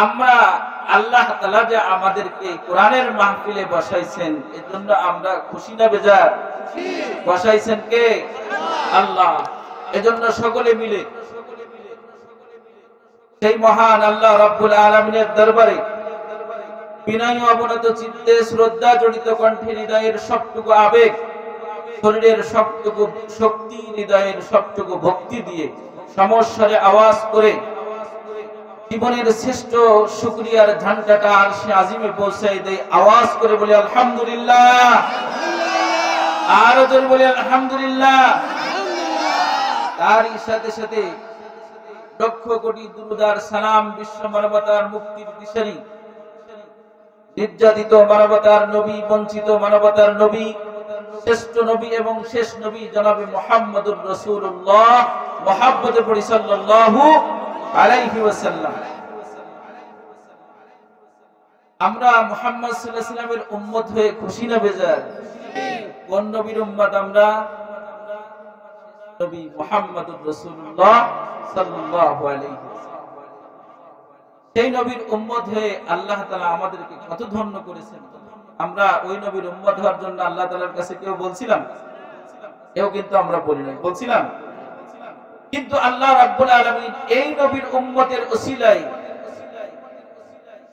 আমরা আল্লাহ তাআলা যে আমাদেরকে কোরআনের মাহফিলে বসাইছেন, এজন্য আমরা খুশি না বেজার? বসাইছেন কে? আল্লাহ। এজন্য সকলে মিলে সেই মহান আল্লাহ রাব্বুল আলামিনের দরবারে বিনয় অবনত চিত্তে, শ্রদ্ধা জড়িত কণ্ঠে, হৃদয়ের সবটুকু আবেগ, শরীরের সবটুকু শক্তি, হৃদয়ের সবটুকু ভক্তি দিয়ে সমস্বরে আওয়াজ করে জীবনের শ্রেষ্ঠ শুকরিয়ার ঘণ্টাটা আরশে আজিমে পৌঁছাই দেয়। আওয়াজ করে বলি আলহামদুলিল্লাহ, আরো জোরে বলি আলহামদুলিল্লাহ। তারই সাথে সাথে লক্ষ কোটি দুরূদ আর সালাম বিশ্ব মানবতার মুক্তির দিশারি, নির্যাতিত মানবতার নবী, বঞ্চিত মানবতার নবী, শ্রেষ্ঠ নবী এবং শেষ নবী জনাবে মুহাম্মদুর রাসূলুল্লাহ, মুহাব্বতে পড়ি সাল্লাল্লাহু আলাইহি ওয়াসাল্লাম। আমরা মুহাম্মদ সাল্লাল্লাহু আলাইহি ওয়াসাল্লামের উম্মত হয়ে খুশি না বেজার? কোন নবীর উম্মত আমরা? নবী মুহাম্মদুর রাসূলুল্লাহ সাল্লাল্লাহু আলাইহি ওয়াসাল্লাম। সেই নবীর উম্মত হয়ে আল্লাহ তাআলা আমাদেরকে কত ধন্য করেছেন। আমরা ওই নবীর উম্মত হওয়ার জন্য আল্লাহ তাআলার কাছে কেউ বলছিলাম? কেউ কিন্তু আমরা বলি নাই, বলছিলাম? কিন্তু আল্লাহ রাব্বুল আলামিন এই নবীর উম্মতের ওসিলায়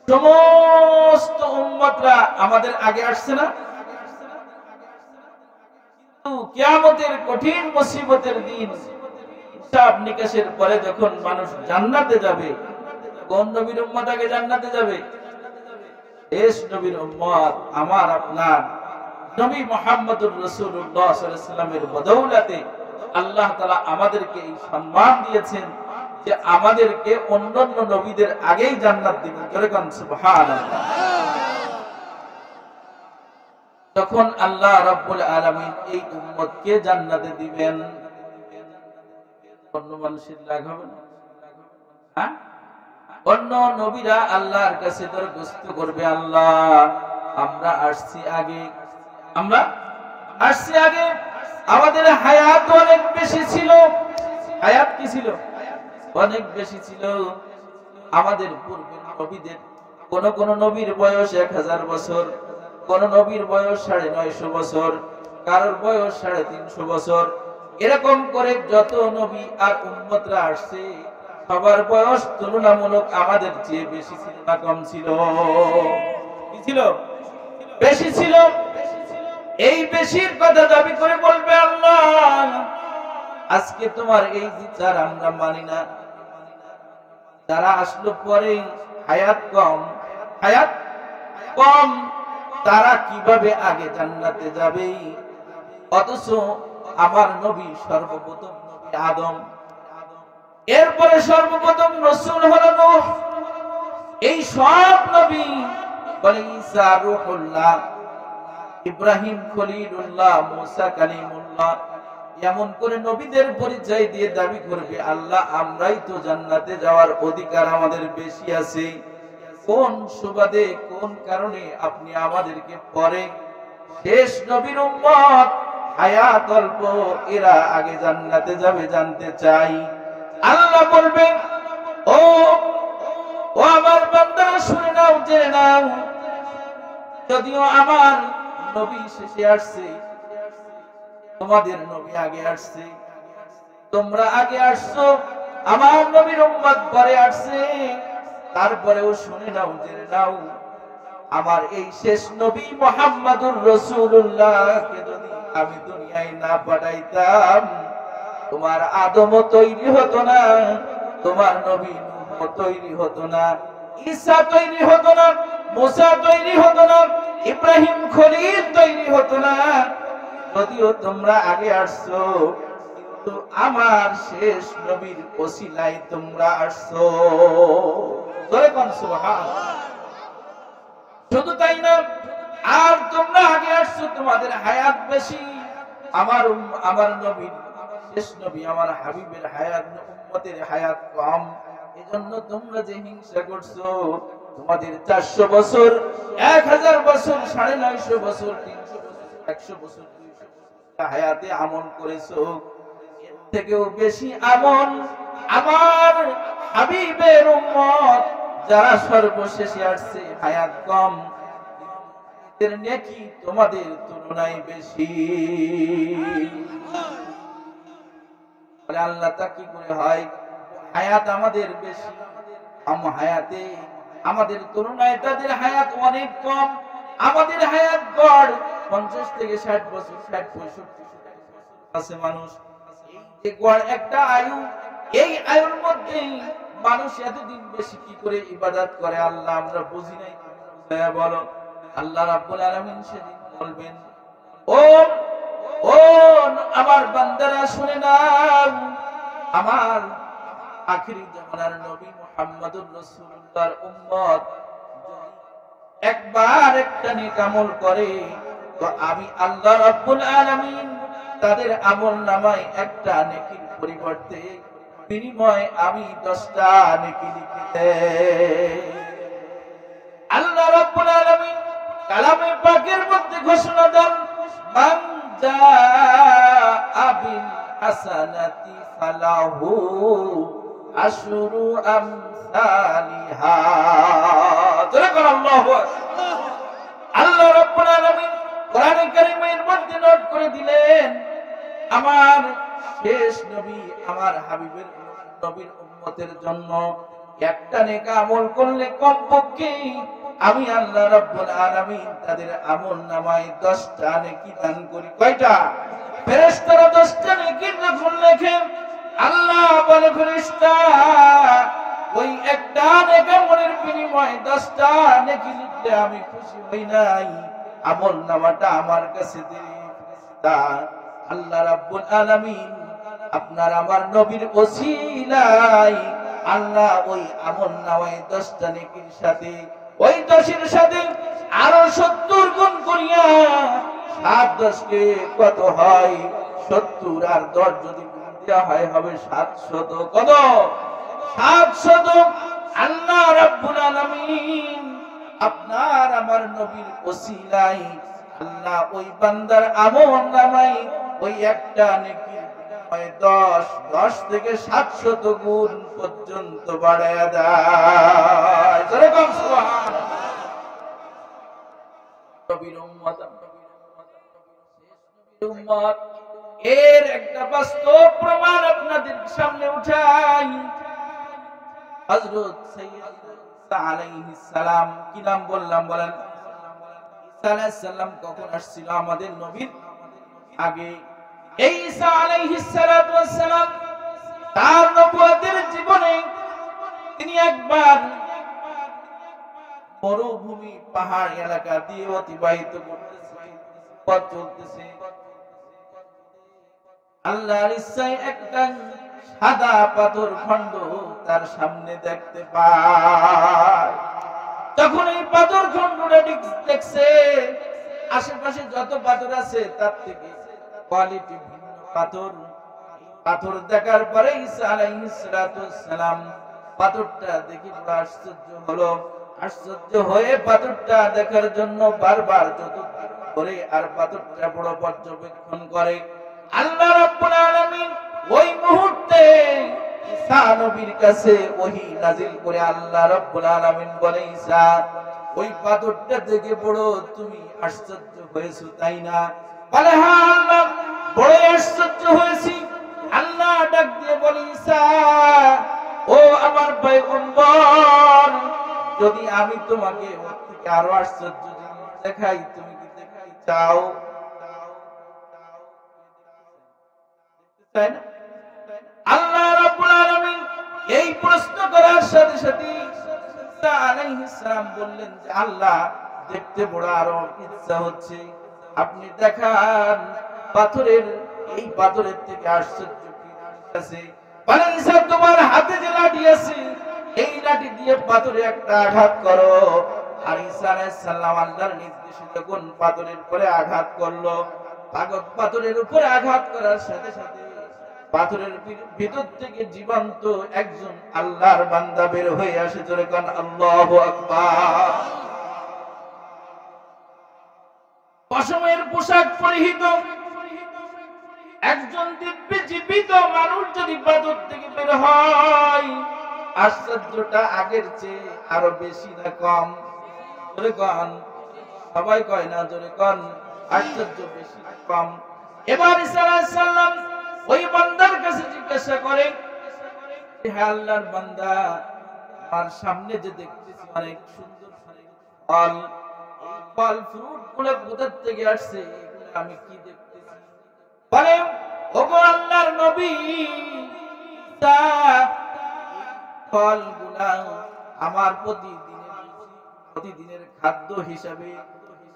সমস্ত উম্মতরা আমাদের আগে আসছে না? কিয়ামতের কঠিন মুসিবতের দিন, হিসাব নিকাশের পরে যখন মানুষ জান্নাতে যাবে, কোন নবীর উম্মত আগে জান্নাতে যাবে? শেষ নবীর উম্মত আমার আপনার নবী মুহাম্মদুর রাসূলুল্লাহ সাল্লাল্লাহু আলাইহি ওয়াসাল্লামের বদৌলতে আল্লাহ তাআলা আমাদেরকে এই সম্মান দিয়েছেন যে আমাদেরকে অন্যান্য নবীদের আগেই জান্নাত দিবেন। জোরে কোন সুবহানাল্লাহ। তখন আল্লাহ রাব্বুল আলামিন এই উম্মতকে জান্নাতে দিবেন, অন্য মানুষের লাভ হবে না। হ্যাঁ, অন্য নবীরা আল্লাহর কাছে দরখাস্ত করবে, আল্লাহ আমরা আসছি আগে, আমরা আসছি আগে, আমাদের হায়াত অনেক বেশি ছিল। হায়াত কি ছিল? অনেক বেশি ছিল। আমাদের পূর্বের নবীদের কোন নবীর বয়স 1000 বছর, কোন নবীর বয়স 950 বছর, কারোর বয়স 350 বছর। এরকম করে যত নবী আর উম্মতরা আসছে সবার বয়স তুলনামূলক আমাদের চেয়ে বেশি ছিল না কম ছিল? কি ছিল? বেশি ছিল। এই বেশির কথা দাবি করে বলবে, আল্লাহ আজকে তোমার এই বিচার আমরা মানি না। যারা আসলো পরে হায়াত কম, হায়াত কম, তারা কিভাবে আগে জান্নাতে যাবে? অথচ আমার নবী সর্বপ্রথম নবী আদম, এরপরে সর্বপ্রথম রাসূল হলো নূহ। এই সব নবী বলে ঈসা রূহুল্লাহ, ইব্রাহিম খলিলুল্লাহ, মুসা কালিমুল্লাহ, এমন করে নবীদের পরিচয় দিয়ে দাবি করবে, আল্লাহ আমরাই তো জান্নাতে যাওয়ার অধিকার আমাদের বেশি আছে। কোন সুবাদে, কোন কারণে আপনি আমাদেরকে পরে শেষ নবীর উম্মত হায়াত অল্প, এরা আগে জান্নাতে যাবে জানতে চাই। আল্লাহ বলবেন, ও আমার বান্দারা শুনে নাও, জেনে নাও, যদিও আমার নবী শেষে আসছে, তোমাদের নবী আগে আসছে, তোমরা আগে আসছো, আমার নবীর উম্মত পরে আসছে, তারপরেও শুনে নাও, জেনে নাও, আমার এই শেষ নবী মুহাম্মদুর রাসূলুল্লাহকে যদি আমি দুনিয়ায় না পাঠাইতাম, তোমার আদমও তৈরি হতো না, তোমার নবী নূহ তৈরি হতো না, ঈসা তৈরি হতো না, মুসা তৈরি হতো না, ইব্রাহিম খলিল তৈরি হতো না। যদিও তোমরা আগে আসছো, কিন্তু আমার শেষ নবীর ওসিলায় তোমরা আসছো। জোরে কোন সুবহানাল্লাহ। শুধু তাই না, আর তোমরা আগে আসছো, তোমাদের হায়াত বেশি, আমার নবীর শেষ নবী আমার হাবিবের হায়াত, উম্মতের হায়াত কম। এজন্য তোমরা যে হিংসা করছো, তোমাদের 400 বছর, 1000 বছর, 950 বছর, 300 বছর, 100 বছর, 200 বছর হায়াতে আমল করেছো, এর থেকেও বেশি আমল আমার হাবিবের উম্মত যারা সর্বশেষে আসছে হায়াত কম, এদের নেকি তোমাদের তুলনায় বেশি। আল্লাহ তা কি করে হয়? হায়াত আমাদের বেশি, হায়াতে আমাদের তুলনায় তাদের হায়াত অনেক কম। আমাদের হায়াত গড় 50 থেকে 60 বছর, 60-65 আছে মানুষ। এই যে গড় একটা আয়ু, এই আয়ুর মধ্যে মানুষ এতদিন বেশি কি করে ইবাদত করে আল্লাহ আমরা বুঝি নাই। বলো, আল্লাহ রাব্বুল আলামিন সেদিন বলবেন, ও ও আমার বান্দারা শুনে নাও, আমার আখিরি জামানার নবী মুহাম্মদুর রাসূলুল্লাহর উম্মত একবার একটা নেক আমল করে, তো আমি আল্লাহ রাব্বুল আলামিন তাদের আমল নামায় একটা নেকির পরিবর্তে বিনিময়ে আমি 10টা নেকি লিখে দেই। আল্লাহ রাব্বুল আলামিন কালামে পাকের মধ্যে ঘোষণা দেন, মান জাআ বিল হাসানাতি ফালাহু আশরু আমসালিহা। আল্লাহ রাব্বুল আলামিন কোরআনে কারীমের মধ্যে নোট করে দিলেন, আমার শেষ নবী আমার হাবিবের নবীর উম্মতের জন্য একটা নেক আমল করলে কমপক্ষে আমি আল্লাহ রাব্বুল আলামিন তাদের আমল নামায় 10টা নেকি দান করি। কয়টা? ফেরেশতারা 10টা নেকির যখন লেখে, আল্লাহ বলে ফেরেশতা ওই একটা নেক আমলের বিনিময়ে 10টা নেকি লিখলে আমি খুশি হই নাই, আমল নামাটা আমার কাছে দিই। তা আল্লাহ রাব্বুল আলামিন আপনার আমার নবীর ওসিলায় আল্লাহ ওই আমল নামায় 10টা নেকির সাথে ওই 10-এর সাথে আরো 70 গুণ করিয়া 7-10 কে কত হয়? 70 আর 10 যদি গুণ দেওয়া হয় হবে 700। কত? 700। আল্লাহ রাব্বুল আলামিন আপনার আমার নবীর ওসিলায় আল্লাহ ওই বান্দার আমল নামায় ওই একটা নেকির বিনিময়ে 10 থেকে 700 গুণ পর্যন্ত বাড়ায়া দেয়। যেরকম সুবহানাল্লাহ। নবীর উম্মত, উম্মত এর একটা বাস্তব প্রমাণ আপনাদের সামনে উঠাই। হযরত সাইয়্যিদুনা ঈসা আলাইহিস সালাম, কি নাম বললাম বলেন? ঈসা আলাইহিস সালাম কখন আসছিল আমাদের নবীর আগে? এই ঈসা আলাইহিস সালাতু ওয়াস সালাম তার নবুয়তের জীবনে তিনি একবার মরুভূমি পাহাড় এলাকা দিয়ে অতিবাহিত করতেছে, পথ চলতেছে। আল্লাহর ইচ্ছায় একটা সাদা পাথর খণ্ড তার সামনে দেখতে পায়। তখন এই পাথর খণ্ডটা দেখছে আশেপাশে যত পাথর আছে তার থেকে কোয়ালিটি ভিন্ন পাথর। পাথর দেখার পরে ঈসা আলাইহিস সালাম পাথরটা দেখে বড় আশ্চর্য হলো। আশ্চর্য হয়ে পাথরটা দেখার জন্য বারবার চতুর্দিক ঘুরে আর পাথরটা বড় পর্যবেক্ষণ করে। আল্লাহ রাব্বুল আলামিন ওই মুহূর্তে ঈসা নবীর কাছে ওহী নাযিল করে আল্লাহ রাব্বুল আলামিন বলে, ঈসা ওই পাথরটা দেখে বড় তুমি আশ্চর্য হয়েছো তাই না? বলে, হ্যাঁ আল্লাহ, বড় আশ্চর্য হয়েছি। আল্লাহ ডাক দিয়ে বলে, ঈসা ও আমার পয়গম্বর, যদি আমি তোমাকে ওর থেকে আরো আশ্চর্য জিনিস দেখাই তুমি কি দেখাই চাও? তাই না? আল্লাহ রাব্বুল আলামিন এই প্রশ্ন করার সাথে সাথে ঈসা আলাইহিস সালাম বললেন যে আল্লাহ, দেখতে বড় আরো ইচ্ছা হচ্ছে, আপনি দেখান পাথরের, এই পাথরের থেকে আশ্চর্য কি আছে? বলে, ঈসা তোমার হাতে যে লাঠি আছে এই লাঠি দিয়ে পাথরে একটা আঘাত করো। আর ঈসা আলাইহিস সালাম আল্লাহর নির্দেশে যখন পাথরের উপরে আঘাত করলো, পাথরের উপরে আঘাত করার সাথে সাথে পাথরের ভিতর থেকে জীবন্ত একজন আল্লাহর বান্দা বের হয়ে আসে। জোরে কান আল্লাহু আকবার। পশমের পোশাক পরিহিত একজন দিব্য জীবিত মানুষ যদি পাথর থেকে বের হয়, আশ্চর্যটা আগের চেয়ে আরো বেশি না কম? জোরে কন, সবাই কয় না, জোরে কন, আশ্চর্য বেশি না কম? এবার ঈসা আলাইহিস সালাম ওই বান্দার কাছে জিজ্ঞাসা করে, হে আল্লাহর বান্দা, আমার সামনে যে দেখতেছি অনেক সুন্দর ফল, ফল ফ্রুট গুলো কোথা থেকে আসছে, এগুলো আমি কি দেখতেছি? বলে, ওগো আল্লাহর নবী, তা ফলগুলা আমার প্রতিদিনের খাদ্য হিসাবে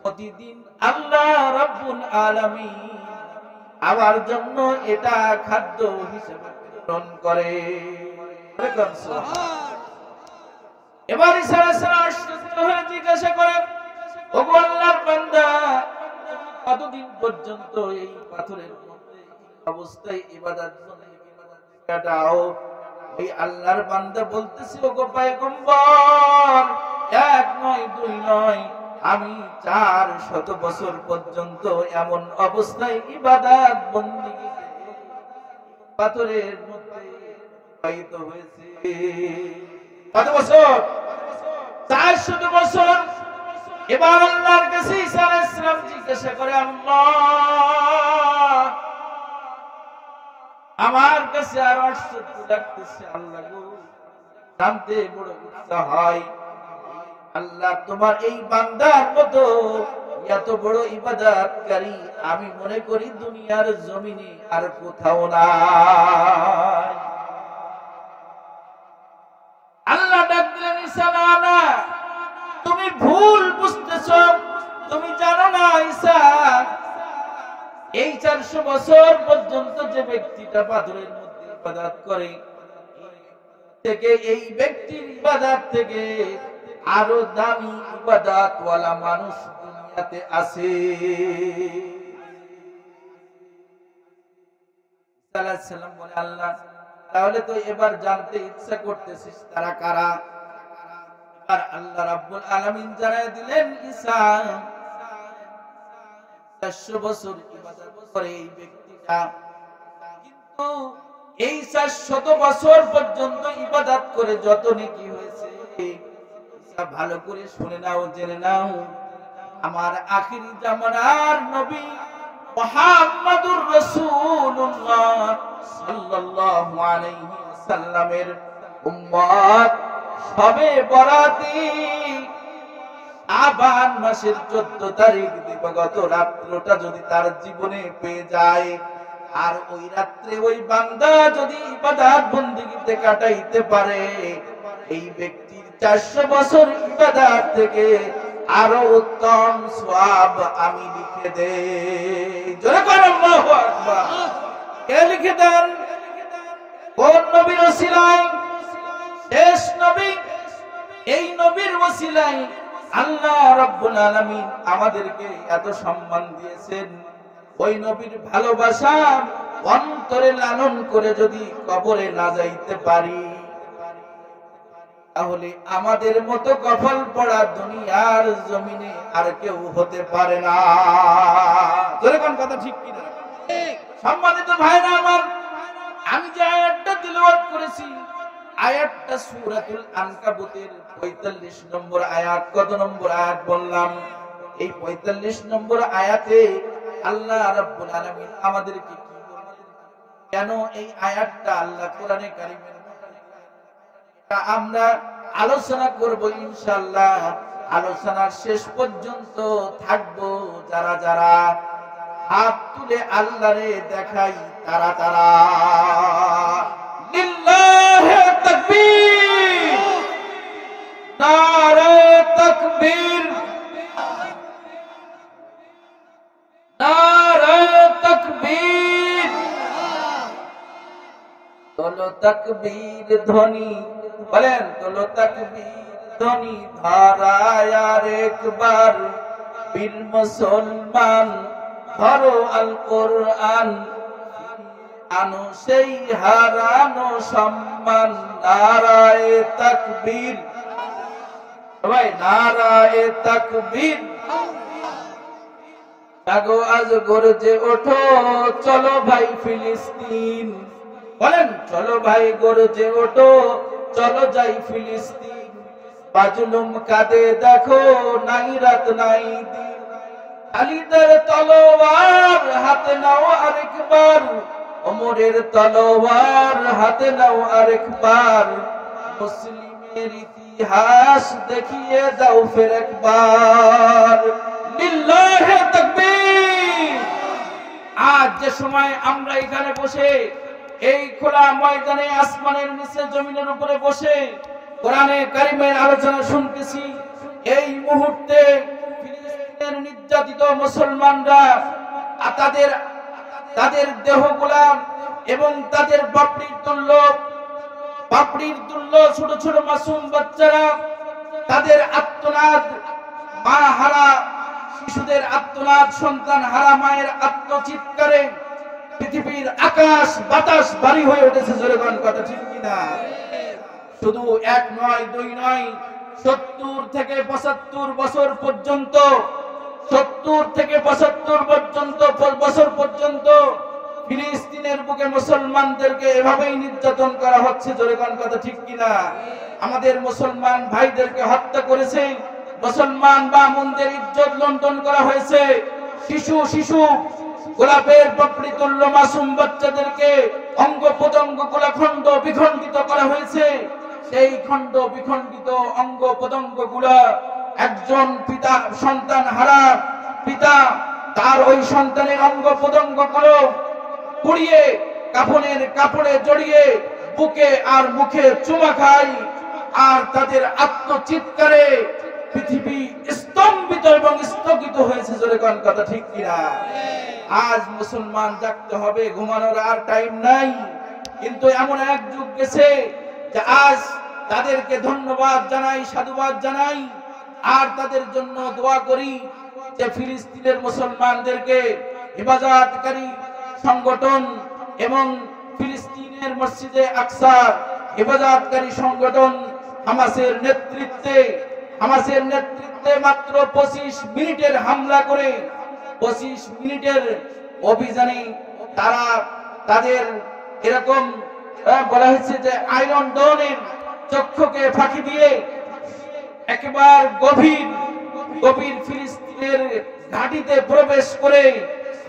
প্রতিদিন আল্লাহ রাব্বুল আলামিন আমার জন্য এটা খাদ্য হিসাবে প্রেরণ করে। এবার ঈসা আলাইহিস সালাম আশ্চর্য হয়ে জিজ্ঞাসা করেন, ওগো আল্লাহর বান্দা, কতদিন পর্যন্ত এই পাথরের মধ্যে অবস্থায় ইবাদত কাটাও? এই আল্লাহর বান্দা বলতেছে, ওগো পয়গম্বর, এক নয় দুই নয়, আমি 400 বছর পর্যন্ত এমন অবস্থায় ইবাদত বন্দেগী পাথরের মধ্যে পাইত হয়েছে। কত বছর? 400 বছর। এবার আল্লাহর কাছে ঈসা আলাইহিস সালাম জিজ্ঞাসা করে, আল্লাহ, আমার কাছে আর আশ্চর্য লাগতেছে আল্লাহ গো, জানতে বড় ইচ্ছা হয়, আল্লাহ তোমার এই বান্দার মতো এত বড় ইবাদতকারী আমি মনে করি দুনিয়ার জমিনে আর কোথাও নাই। আল্লাহ ডাক দিলেন, ঈসা, না, তুমি ভুল বুঝতেছো, তুমি জানো না ঈসা, এই 400 বছর পর্যন্ত যে ব্যক্তিটা পাথরের মধ্যে ইবাদত করে, থেকে এই ব্যক্তির ইবাদত থেকে আরো দামি ইবাদতওয়ালা মানুষ দুনিয়াতে আছে। ঈসা আলাইহিস সালাম বলে, আল্লাহ, তাহলে তো এবার জানতে ইচ্ছা করতেছিস তারা কারা? আর আল্লাহ রাব্বুল আলামিন জানায় দিলেন, ঈসা 400 বছর ইবাদত করে এই ব্যক্তিটা, কিন্তু এই 400 বছর পর্যন্ত ইবাদত করে যত নেকি হয়েছে, ভালো করে শুনে নাও, জেনে নাও, আমার আখিরি জামানার নবী মুহাম্মাদুর রাসূলুল্লাহ সাল্লাল্লাহু আলাইহি ওয়াসাল্লামের উম্মত সবে বরাতে আবান মাসের 14 তারিখ দিবাগত রাত্রটা যদি তার জীবনে পেয়ে যায়, আর ওই রাত্রে ওই বান্দা যদি ইবাদত বন্দেগীতে কাটাইতে পারে, এই ব্যক্তির 400 বছর ইবাদত থেকে আরো উত্তম সওয়াব আমি লিখে দেই। জোরে বলেন আল্লাহু আকবার। কে লিখে দেন? কোন নবীর ওসিলায়? শেষ নবী। এই নবীর ওসিলায় আল্লাহ রাব্বুল আলামিন আমাদেরকে এত সম্মান দিয়েছেন। ওই নবীর ভালোবাসা অন্তরে লালন করে যদি কবরে না যাইতে পারি, তাহলে আমাদের মতো কফল পড়া দুনিয়ার জমিনে আর কেউ হতে পারে না। জোরে কোন কথা ঠিক কিনা? সম্মানিত ভাইরা আমার, আমি যে আয়াতটা তিলাওয়াত করেছি, আয়াতটা সূরাতুল আনকাবুতের 45 নম্বর আয়াত। কত নম্বর আয়াত বললাম? এই 45 নম্বর আয়াতে আল্লাহ রাব্বুল আলামিন আমাদেরকে কি বলেন, কেন এই আয়াতটা আল্লাহ কোরআনে কারীমের আমরা আলোচনা করব ইনশাআল্লাহ। আলোচনার শেষ পর্যন্ত থাকবো যারা যারা হাত তুলে আল্লাহরে দেখাই তারা তারা। লিল্লাহি তাকবীর, নারে তাকবীর, নারে তাকবীর। তোলো তাকবীর ধ্বনি, বলেন তোলো তাকবীর ধ্বনি ধারায় আর একবার, বীর মুসলমান ধরো আল কোরআন, আনো সেই হারানো সম্মান। নারায়ে তাকবীর, সবাই নারায়ে তাকবীর। জাগো আজ গর্জে ওঠো, চলো ভাই ফিলিস্তিন, বলেন চলো ভাই গর্জে ওঠো, চলো যাই ফিলিস্তিন, মাজলুম কাঁদে দেখো নাই রাত নাই দিন, খালিদের তলোয়ার হাতে নাও আরেকবার, ওমরের তলোয়ার হাতে নাও আরেকবার, মুসলিমের ইতিহাস দেখিয়ে দাও ফের একবার, লিল্লাহে তাকবীর। আজ যে সময় আমরা এখানে বসে এই খোলা ময়দানে আসমানের নিচে জমিনের উপরে বসে কোরআনে কারিমের আলোচনা শুনতেছি, এই মুহূর্তে ফিলিস্তিনের নির্যাতিত মুসলমানরা তাদের দেহগুলা এবং তাদের বাপড়ির তুল্য ছোট ছোট মাসুম বাচ্চারা তাদের আত্মনাদ, মা হারা শিশুদের আত্মনাদ, সন্তান হারা মায়ের আত্মচিৎকারে পৃথিবীর আকাশ বাতাস ভারী হয়ে উঠেছে। জোরে বলেন কথা ঠিক কিনা? শুধু এক নয়, দুই নয়, 70 থেকে 75 বছর পর্যন্ত, 70 থেকে 75 বছর পর্যন্ত ফিলিস্তিনের বুকে মুসলমানদেরকে এভাবেই নির্যাতন করা হচ্ছে। জোরে বলেন কথা ঠিক কিনা? আমাদের মুসলমান ভাইদেরকে হত্যা করেছে, মুসলমান বামুনদের ইজ্জত লুণ্ঠন করা হয়েছে, শিশু গোলাপের পাপড়ি তুল্য মাসুম বাচ্চাদেরকে অঙ্গ প্রত্যঙ্গ গুলা খণ্ড বিখণ্ডিত করা হয়েছে। সেই খণ্ড বিখণ্ডিত অঙ্গ প্রত্যঙ্গ গুলা একজন পিতা, সন্তান হারা পিতা তার ওই সন্তানের অঙ্গ প্রত্যঙ্গ গুলো পুড়িয়ে কাফনের কাপড়ে জড়িয়ে বুকে আর মুখে চুমা খায়, আর তাদের আত্মচিৎকারে পৃথিবী স্তম্ভিত এবং স্থগিত হয়েছে। জোরে কোন কথা ঠিক কিনা? আজ মুসলমান জাগতে হবে, ঘুমানোর আর টাইম নাই। কিন্তু এমন এক যুগ গেছে যে আজ তাদেরকে ধন্যবাদ জানাই, সাধুবাদ জানাই, আর তাদের জন্য দোয়া করি যে ফিলিস্তিনের মুসলমানদেরকে হেফাজতকারী সংগঠন এবং ফিলিস্তিনের মসজিদে আকসার হেফাজতকারী সংগঠন হামাসের নেতৃত্বে মাত্র 25 মিনিটের হামলা করে 25 মিনিটের অভিযানে তাদের এরকম বলা হয়েছে যে আয়রন ডনের চক্ষুকে ফাঁকি দিয়ে একবার গভীর ফিলিস্তিনের ঘাঁটিতে প্রবেশ করে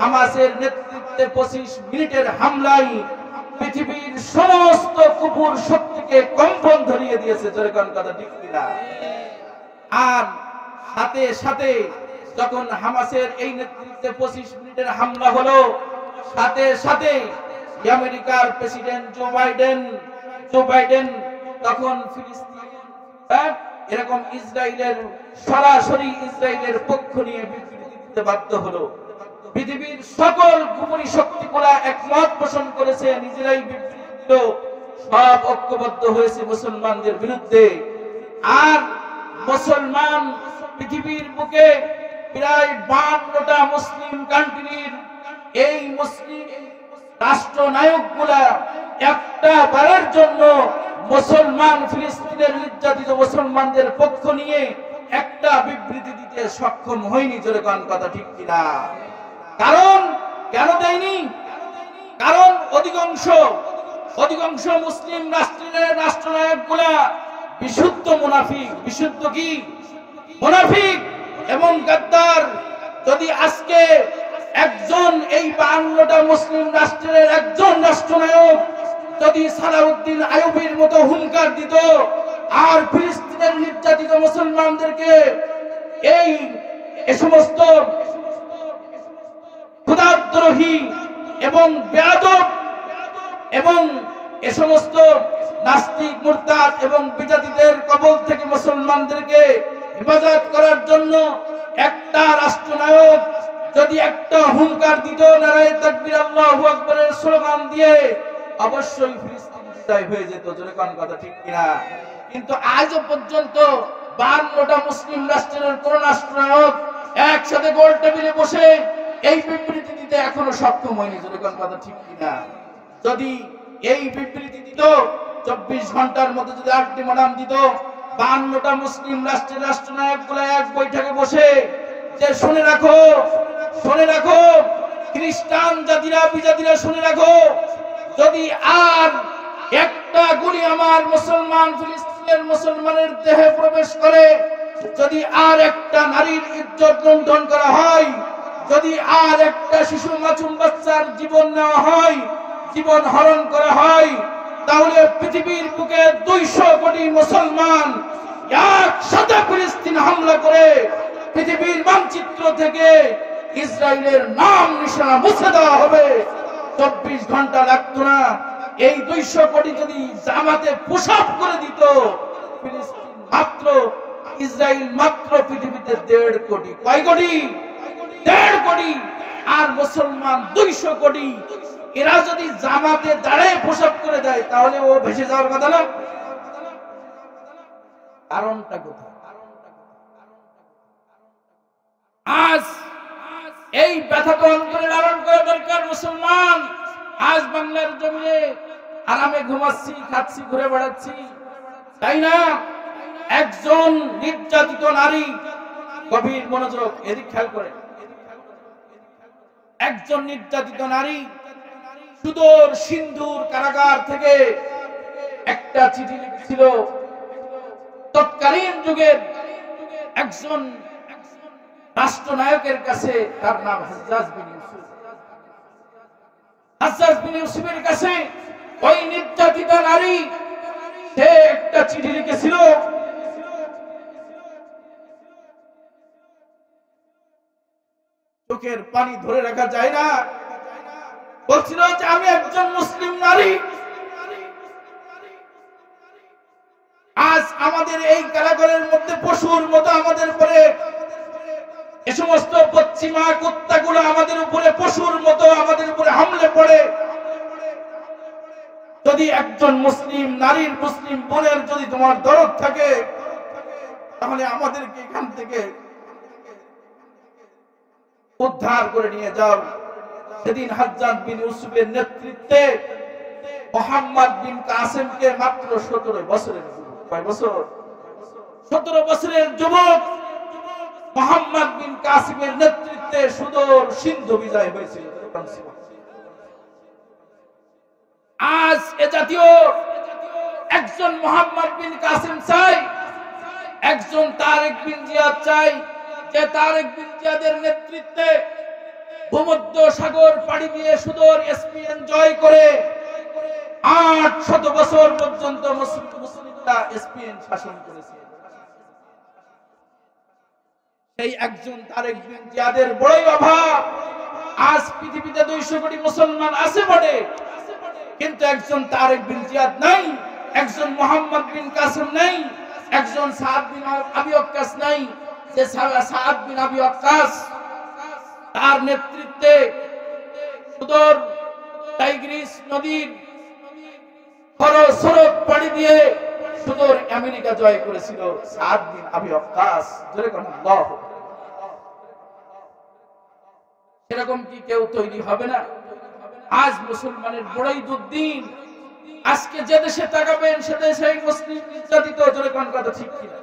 হামাসের নেতৃত্বে 25 মিনিটের হামলায় পৃথিবীর সমস্ত কুফর শক্তিকে কম্পন ধরিয়ে দিয়েছে। জোরে কোন কথা ঠিক কিনা? আর সাথে সাথে যখন হামাসের এই নেতৃত্বে 25 মিনিটের হামলা হলো, সাথে সাথে আমেরিকার প্রেসিডেন্ট জো বাইডেন তখন ফিলিস্তিন এরকম সরাসরি ইসরায়েলের পক্ষ নিয়ে বিবৃতি দিতে বাধ্য হলো। পৃথিবীর সকল কুফরি শক্তিগুলা একমত পোষণ করেছে, নিজেরাই বিবৃতি দিল, সব ঐক্যবদ্ধ হয়েছে মুসলমানদের বিরুদ্ধে। আর মুসলমান পৃথিবীর বুকে প্রায় 52টা মুসলিম কান্ট্রির এই মুসলিম রাষ্ট্রনায়কগুলা একটা বারের জন্য মুসলমান ফিলিস্তিনের নির্যাতিত মুসলমানদের পক্ষ নিয়ে একটা বিবৃতি দিতে সক্ষম হয়নি। জোরে কোন কথা ঠিক কিনা? কারণ কেন দেয়নি? কারণ অধিকাংশ মুসলিম রাষ্ট্রের রাষ্ট্রনায়কগুলা বিশুদ্ধ মুনাফিক। বিশুদ্ধ কি? মুনাফিক এবং গাদ্দার। যদি আজকে একজন এই 52টা মুসলিম রাষ্ট্রের একজন রাষ্ট্রনায়ক যদি সালাউদ্দিন আইয়ুবীর মতো হুঙ্কার দিত আর ফিলিস্তিনের নির্যাতিত মুসলমানদেরকে এই সমস্ত খোদাদ্রোহী এবং বেয়াদব এবং এ সমস্ত নাস্তিক মুরতাদ এবং বিজাতিদের কবল থেকে মুসলমানদেরকে হেফাজত করার জন্য একটা রাষ্ট্রনায়ক যদি একটা হুঙ্কার দিত, নারায়ে তাকবীর আল্লাহু আকবারের স্লোগান দিয়ে, অবশ্যই ফিলিস্তিন বিজয় হয়ে যেত। জোরে কোন কথা ঠিক কিনা? কিন্তু আজও পর্যন্ত 52টা মুসলিম রাষ্ট্রের কোন রাষ্ট্রনায়ক একসাথে গোল টেবিলে বসে এই বিবৃতি দিতে এখনো সক্ষম হয়নি। জোরে কোন কথা ঠিক কিনা? যদি এই বিবৃতি দিত, 24 ঘন্টার মধ্যে যদি আল্টিমেটাম দিত, 52টা মুসলিম রাষ্ট্রের রাষ্ট্রনায়কগুলো এক বৈঠকে বসে যে শুনে রাখো খ্রিস্টান জাতিরা বিজাতিরা শুনে রাখো, যদি আর একটা গুলি আমার মুসলমান ফিলিস্তিনের মুসলমানের দেহে প্রবেশ করে, যদি আর একটা নারীর ইজ্জত লুণ্ঠন করা হয়, যদি আর একটা শিশু মাসুম বাচ্চার জীবন নেওয়া হয়, জীবন হরণ করা হয়, তাহলে পৃথিবীর বুকে 200 কোটি মুসলমান একসাথে ফিলিস্তিন হামলা করে পৃথিবীর মানচিত্র থেকে ইসরায়েলের নাম নিশানা মুছে দেওয়া হবে। 24 ঘন্টা লাগতো না। এই 200 কোটি যদি জামাতে পুশআপ করে দিত, ফিলিস্তিন মাত্র, ইসরায়েল মাত্র পৃথিবীতে 1.5 কোটি। কয় কোটি? 1.5 কোটি। আর মুসলমান 200 কোটি। এরা যদি জামাতে দাঁড়ায় পুশআপ করে দেয়, তাহলে ও ভেসে যাওয়ার কথা না? কারণটা কোথায়? আজ এই ব্যথাকে অন্তরে লালন করা দরকার মুসলমান। আজ বাংলার জমিনে আরামে ঘুমাচ্ছি, খাচ্ছি, ঘুরে বেড়াচ্ছি, তাই না? একজন নির্যাতিত নারী, গভীর মনোযোগ, এদিক খেয়াল করে, একজন নির্যাতিত নারী সুদূর সিন্ধুর কারাগার থেকে একটা চিঠি লিখেছিল তৎকালীন যুগের একজন রাষ্ট্রনায়কের কাছে। তার নাম হাজ্জাজ বিন ইউসুফ। হাজ্জাজ বিন ইউসুফের কাছে ওই নির্যাতিত নারী সে একটা চিঠি লিখেছিল। চোখের পানি ধরে রাখা যায় না। বলছিল যে আমি একজন মুসলিম নারী, আজ আমাদের এই কারাগারের মধ্যে পশুর মতো আমাদের উপরে এ সমস্ত পশ্চিমা কুত্তাগুলো আমাদের উপরে পশুর মতো আমাদের উপরে হামলে পড়ে। যদি একজন মুসলিম নারীর, মুসলিম বোনের যদি তোমার দরদ থাকে, তাহলে আমাদেরকে এখান থেকে উদ্ধার করে নিয়ে যাও। সেদিন হাজ্জাজ বিন ইউসুফের নেতৃত্বে মুহাম্মদ বিন কাসেমকে মাত্র 17 বছরের, কয় বছর? 17 বছরের যুবক মুহাম্মদ বিন কাসেমের নেতৃত্বে সুদূর সিন্ধু বিজয় হয়েছিল। আজ এ জাতীয় একজন মুহাম্মদ বিন কাসেম চাই, একজন তারেক বিন জিয়াদ চাই, যে তারেক বিন জিয়াদের নেতৃত্বে ভূমধ্য সাগর পাড়ি দিয়ে সুদূর এসপিএন জয় করে 800 বছর পর্যন্ত মুসলিমরা এসপিএন শাসন করেছে। সেই একজন তারেক বিন জিয়াদের বড়ই অভাব। আজ পৃথিবীতে 200 কোটি মুসলমান আছে বটে, কিন্তু একজন তারেক বিন জিয়াদ নাই, একজন মুহাম্মদ বিন কাসেম নাই, একজন সাদ বিন আবি ওয়াক্কাস নাই। যে সাদ বিন আবি ওয়াক্কাস, তার নেতৃত্বে সুদূর টাইগ্রিস নদীর খরস্রোত পাড়ি দিয়ে সুদূর আমেরিকা জয় করেছিল সাদ বিন আবি ওয়াক্কাস। জোরে কোন আল্লাহ। এরকম কি কেউ তৈরি হবে না? আজ মুসলমানের বড়ই দুর্দিন। আজকে যে দেশে তাকাবেন সে দেশে মুসলিম নির্যাতিত। জোরে কোন কথা ঠিক কিনা?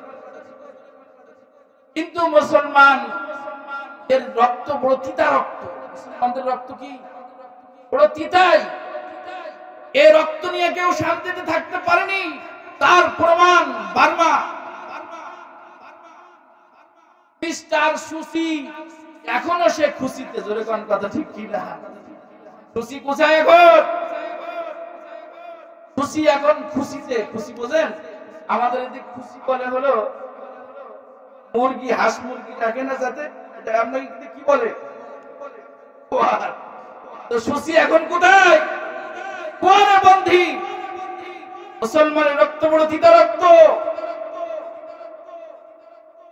কিন্তু মুসলমান এর রক্ত বড় তিতা রক্ত। মুসলমানদের রক্ত কি বড় তিতাই। এই রক্ত নিয়ে কেউ শান্তিতে থাকতে পারেনি। তার প্রমাণ বার্মা। মিস্টার সুসি এখনো সে খুশিতে। জোরে কোন কথা ঠিক কিনা? খুশি কোথায় এখন? খুশি এখন খুশিতে। খুশি বোঝেন? আমাদের এদিকে খুশি বলে হলো মুরগি, হাঁস মুরগি থাকে না যাতে, এটা আপনাকে কি বলে? তো খুশি এখন কোথায়? কোয়ারে বন্ধি। মুসলমানের রক্ত বড় তিতা রক্ত।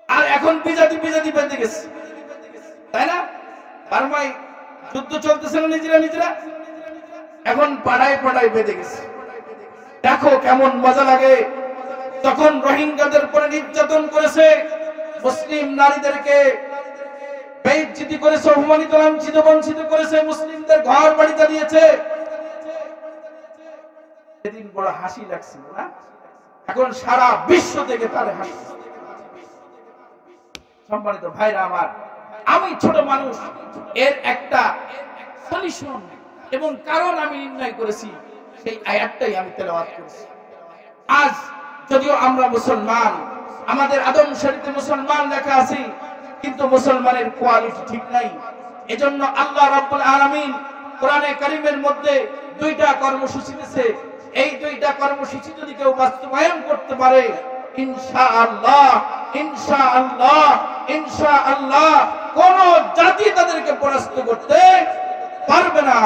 আর এখন বিজাতি বিজাতি বেঁধে গেছে, তাই না? বার্মায় যুদ্ধ চলতেছে না নিজেরা, এখন পাড়ায় পাড়ায় বেঁধে গেছে। দেখো কেমন মজা লাগে তখন রোহিঙ্গাদের উপরে নির্যাতন করেছে, মুসলিম নারীদেরকে বেইজ্জতি করেছে, অপমানিত, লাঞ্ছিত, বঞ্চিত করেছে, মুসলিমদের ঘর বাড়ি জ্বালিয়েছে। সেদিন বড় হাসি লাগছিল না? এখন সারা বিশ্ব থেকে তার হাসি। সম্মানিত ভাইরা আমার, আমি ছোট মানুষ, এর একটা সলিউশন এবং কারণ আমি নির্ণয় করেছি। সেই আয়াতটাই আমি তেলাওয়াত করেছি। আজ যদিও আমরা মুসলমান, আমাদের আদম শরীফে মুসলমান লেখা আছে, কিন্তু মুসলমানের কোয়ালিটি ঠিক নাই। এজন্য আল্লাহ রাব্বুল আলামিন কোরআনে কারীমের মধ্যে দুইটা কর্মসূচি দিয়েছে। এই দুইটা কর্মসূচি যদি কেউ বাস্তবায়ন করতে পারে, ইনশাআল্লাহ ইনশাআল্লাহ ইনশাআল্লাহ কোন জাতি তাদেরকে পরাস্ত করতে পারবে না।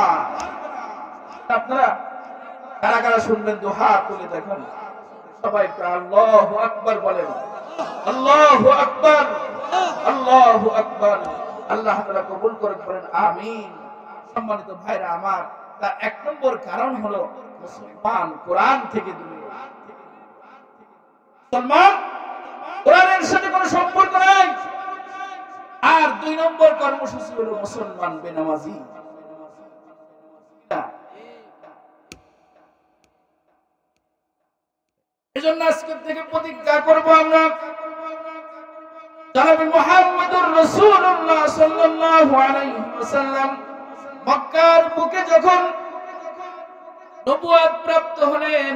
আপনারা কারা কারা শুনবেন দুহা তুলে দেখেন, সবাই আল্লাহু আকবার বলেন, আল্লাহু আকবার, আল্লাহু আকবার। আল্লাহ তাআলা কবুল করে বলেন আমিন। সম্মানিত ভাইরা আমার, তার এক নম্বর কারণ হলো মুসলমান কোরআন থেকে দূরে। মুসলমান কোরআনের সাথে কোনো সম্পর্ক নাই। আর দুই নম্বর কর্মসূচি হলো মুসলমান বেনামাজি। এজন্য আজকে থেকে প্রতিজ্ঞা করব আমরা, জনাব মুহাম্মদুর রাসূলুল্লাহ সাল্লাল্লাহু আলাইহি ওয়াসাল্লাম মক্কার বুকে যখন নবুয়ত প্রাপ্ত হলেন,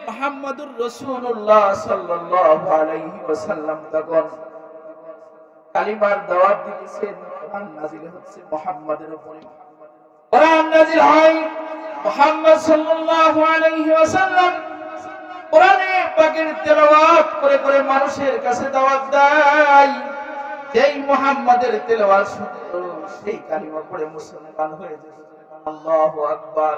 মুহাম্মদুর রাসূলুল্লাহ সাল্লাল্লাহু আলাইহি ওয়াসাল্লাম তখন কালিমার দাওয়াত দিতেছেন। কোরআন নাযিল হচ্ছে মুহাম্মাদের উপরে। কোরআন নাযিল হয়, মুহাম্মদ সাল্লাল্লাহু আলাইহি ওয়াসাল্লাম কোরআনে পাকের তেলাওয়াত করে করে মানুষের কাছে দাওয়াত দেয়। যেই মুহাম্মাদের তেলাওয়াত শুনতো সেই কালিমা পড়ে মুসলমান হয়ে যেত। আল্লাহু আকবার।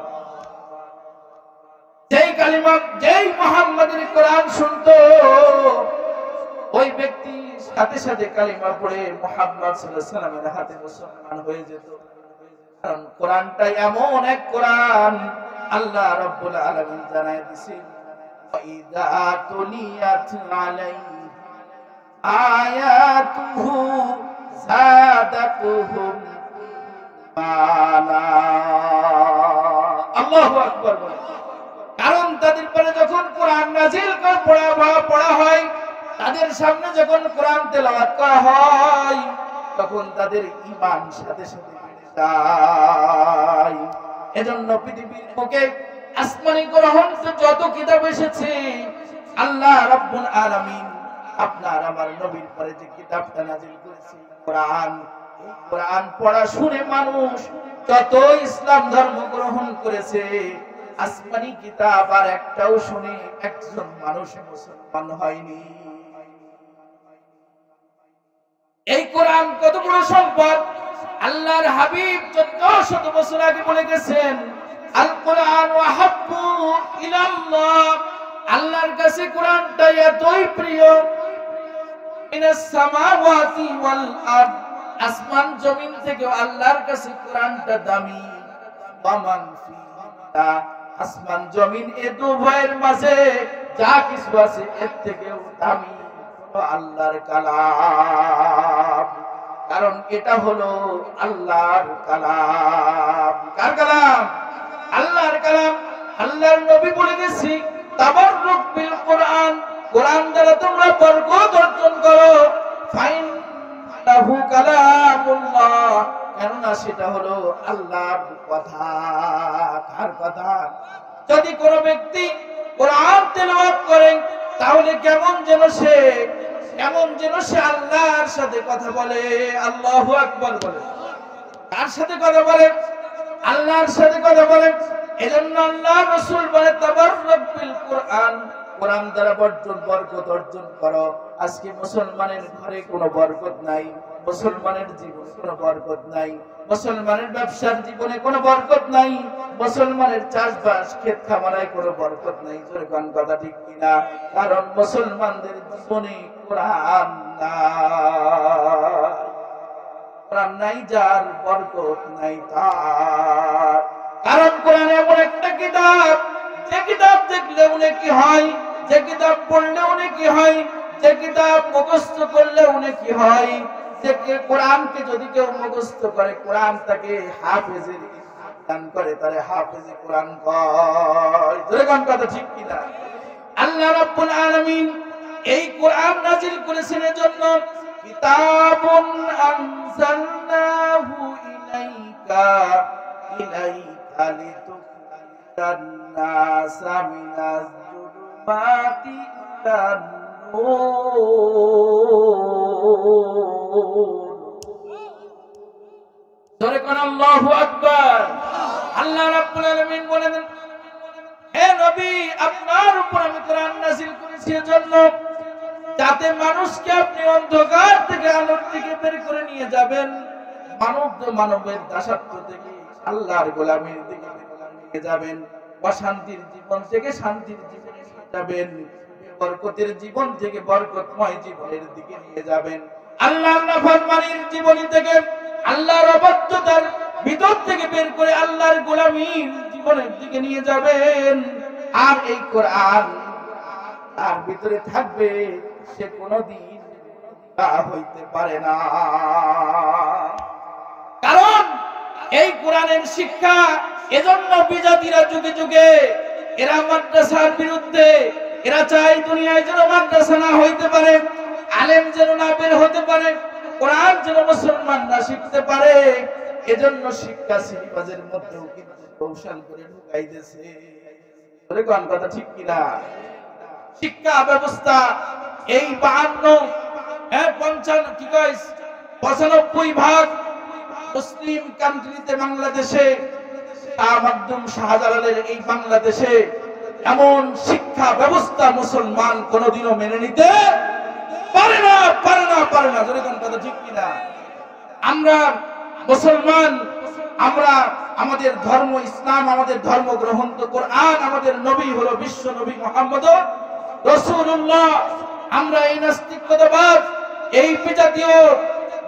যেই কালিমা, যেই মুহাম্মাদের কোরআন শুনতো ওই ব্যক্তি সাথে সাথে কালিমা পড়ে মুহাম্মদ সাল্লাল্লাহু আলাইহি ওয়াসাল্লামের হাতে মুসলমান হয়ে যেত। কারণ কোরআনটা এমন এক কোরআন, আল্লাহ রাব্বুল আলামিন জানায় দিয়েছেন, وَإِذَا تُلِيَتْ عَلَيْهِمْ آيَاتُهُ زَادَتْهُمْ إِيمَانًا। আল্লাহু আকবার বলেন। কারণ তাদের পরে যখন কোরআন নাযিল করে পড়া হয়, তাদের সামনে যখন কোরআন তেলাওয়াত করা হয়, তখন তাদের ঈমান সাথে সাথে বেড়ে যায়। এজন্য পৃথিবীর বুকে আসমানি গ্রন্থে যত কিতাব এসেছে, আল্লাহ রাব্বুল আলামিন আপনার আমার নবীর পরে যে কিতাবটা নাযিল করেছেন কোরআন, এই কোরআন পড়া শুনে মানুষ যত ইসলাম ধর্ম গ্রহণ করেছে, আসমানি কিতাব আর একটাও শুনে একজন মানুষ মুসলমান হয়নি। এই কোরআন কত বড় সম্পদ! আল্লাহর হাবিব 1400 বছর আগে বলে গেছেন, আল কোরআন ওয়াহাব্বু ইলাল্লাহ। আল্লাহর কাছে কোরআনটা এতই প্রিয়, মিনাস সামাওয়াতি ওয়াল আরদ, আসমান জমিন থেকে আল্লাহর কাছে কোরআনটা দামি। ওয়ামান ফিহা, আসমান জমিন এ দুভয়ের মাঝে যা কিছু আছে এর থেকেও দামি আল্লাহর কালাম। কারণ এটা হলো আল্লাহর কালাম। কার কালাম? আল্লাহর কালাম। আল্লাহর নবী বলে গেছি, তাবাররুক বিল কোরআন, কোরআন দ্বারা তোমরা বরকত অর্জন করো। ফাইন্নাহু কালামুল্লাহ, কেননা সেটা হলো আল্লাহর কথা। কার কথা? যদি কোনো ব্যক্তি কোরআন তেলাওয়াত করে, তাহলে কেমন যেন সে আল্লাহর সাথে কথা বলে। আল্লাহু আকবার বলে। কার সাথে কথা বলে? আল্লাহর সাথে কথা বলে। এজন্য আল্লাহ রাসূল বলে, তাবাররুক বিল কোরআন, কোরআন দ্বারা বরকত অর্জন করো। আজকে মুসলমানের ঘরে কোনো বরকত নাই, মুসলমানের জীবনে কোনো বরকত নাই, মুসলমানের ব্যবসার জীবনে কোনো বরকত নাই, মুসলমানের চাষবাস ক্ষেত খামারায় কোনো বরকত নাই। জোরে কোন কথা ঠিক কিনা? কারণ মুসলমানদের জীবনে কোরআন নাই। কোরআন নাই যার, বরকত নাই তার। কারণ কোরআন এমন একটা কিতাব, যে কিতাব দেখলে উনি হয়, যে কিতাব পড়লে উনি হয়, যে কিতাব মুখস্থ করলে উনি হয়। যে কোরআনকে যদি কেউ মুখস্থ করে, কোরআন তাকে হাফেজের দান করে, তারে হাফেজে কোরআন কয়। যেরকম কথা ঠিক কিনা? আল্লাহ রাব্বুল আলামিন এই কোরআন নাযিল করেছেন এর জন্য, কিতাবুন আনজালনাহু ইলাইকা লিতুখরিজান الناس من الظلمات إلى النور سورة الله أكبر আল্লাহ রাব্বুল আলামিন বলেন হে নবী আপনার উপর আমি কোরআন নাযিল করেছি এজন্য যাতে মানুষকে আপনি অন্ধকার থেকে আলোর দিকে বের করে নিয়ে যাবেন মানবের দাসত্ব থেকে আল্লাহর গোলামীর দিকে নিয়ে যাবেন অশান্তির জীবন থেকে শান্তির জীবনে নিয়ে যাবেন বরকতের জীবন থেকে বরকতময় জীবনের দিকে নিয়ে যাবেন আল্লাহর নাফরমানির জীবন থেকে আল্লাহর অবাধ্যতার ভিতর থেকে বের করে আল্লাহর গোলামীর জীবনের দিকে নিয়ে যাবেন আর এই কোরআন তার ভিতরে থাকবে সে কোনদিন হইতে পারে না কারণ এই কোরআনের শিক্ষা এজন্য বিজাতিরা যুগে যুগে এরা মাদ্রাসার বিরুদ্ধে এরা চায় দুনিয়ায় যেন মাদ্রাসা না হইতে পারে আলেম যেন না বের হতে পারে কোরআন যেন মুসলমান না শিখতে পারে এজন্য শিক্ষা সিলেবাসের মধ্যেও কিন্তু কৌশল করে ঢুকাই দিয়েছে বলে কোন কথা ঠিক কিনা শিক্ষা ব্যবস্থা এই 95 ভাগ মুসলিম কান্ট্রিতে বাংলাদেশে শাহজালালের এই বাংলাদেশে এমন শিক্ষা ব্যবস্থা মুসলমান কোনোদিনও মেনে নিতে পারে না যদি কোন কথা ঠিক কিনা আমরা মুসলমান আমরা আমাদের ধর্ম ইসলাম আমাদের ধর্ম গ্রহণ তো কোরআন আমাদের নবী হলো বিশ্ব নবী মুহাম্মদ রাসূলুল্লাহ আমরা এই নাস্তিকতাবাদ এই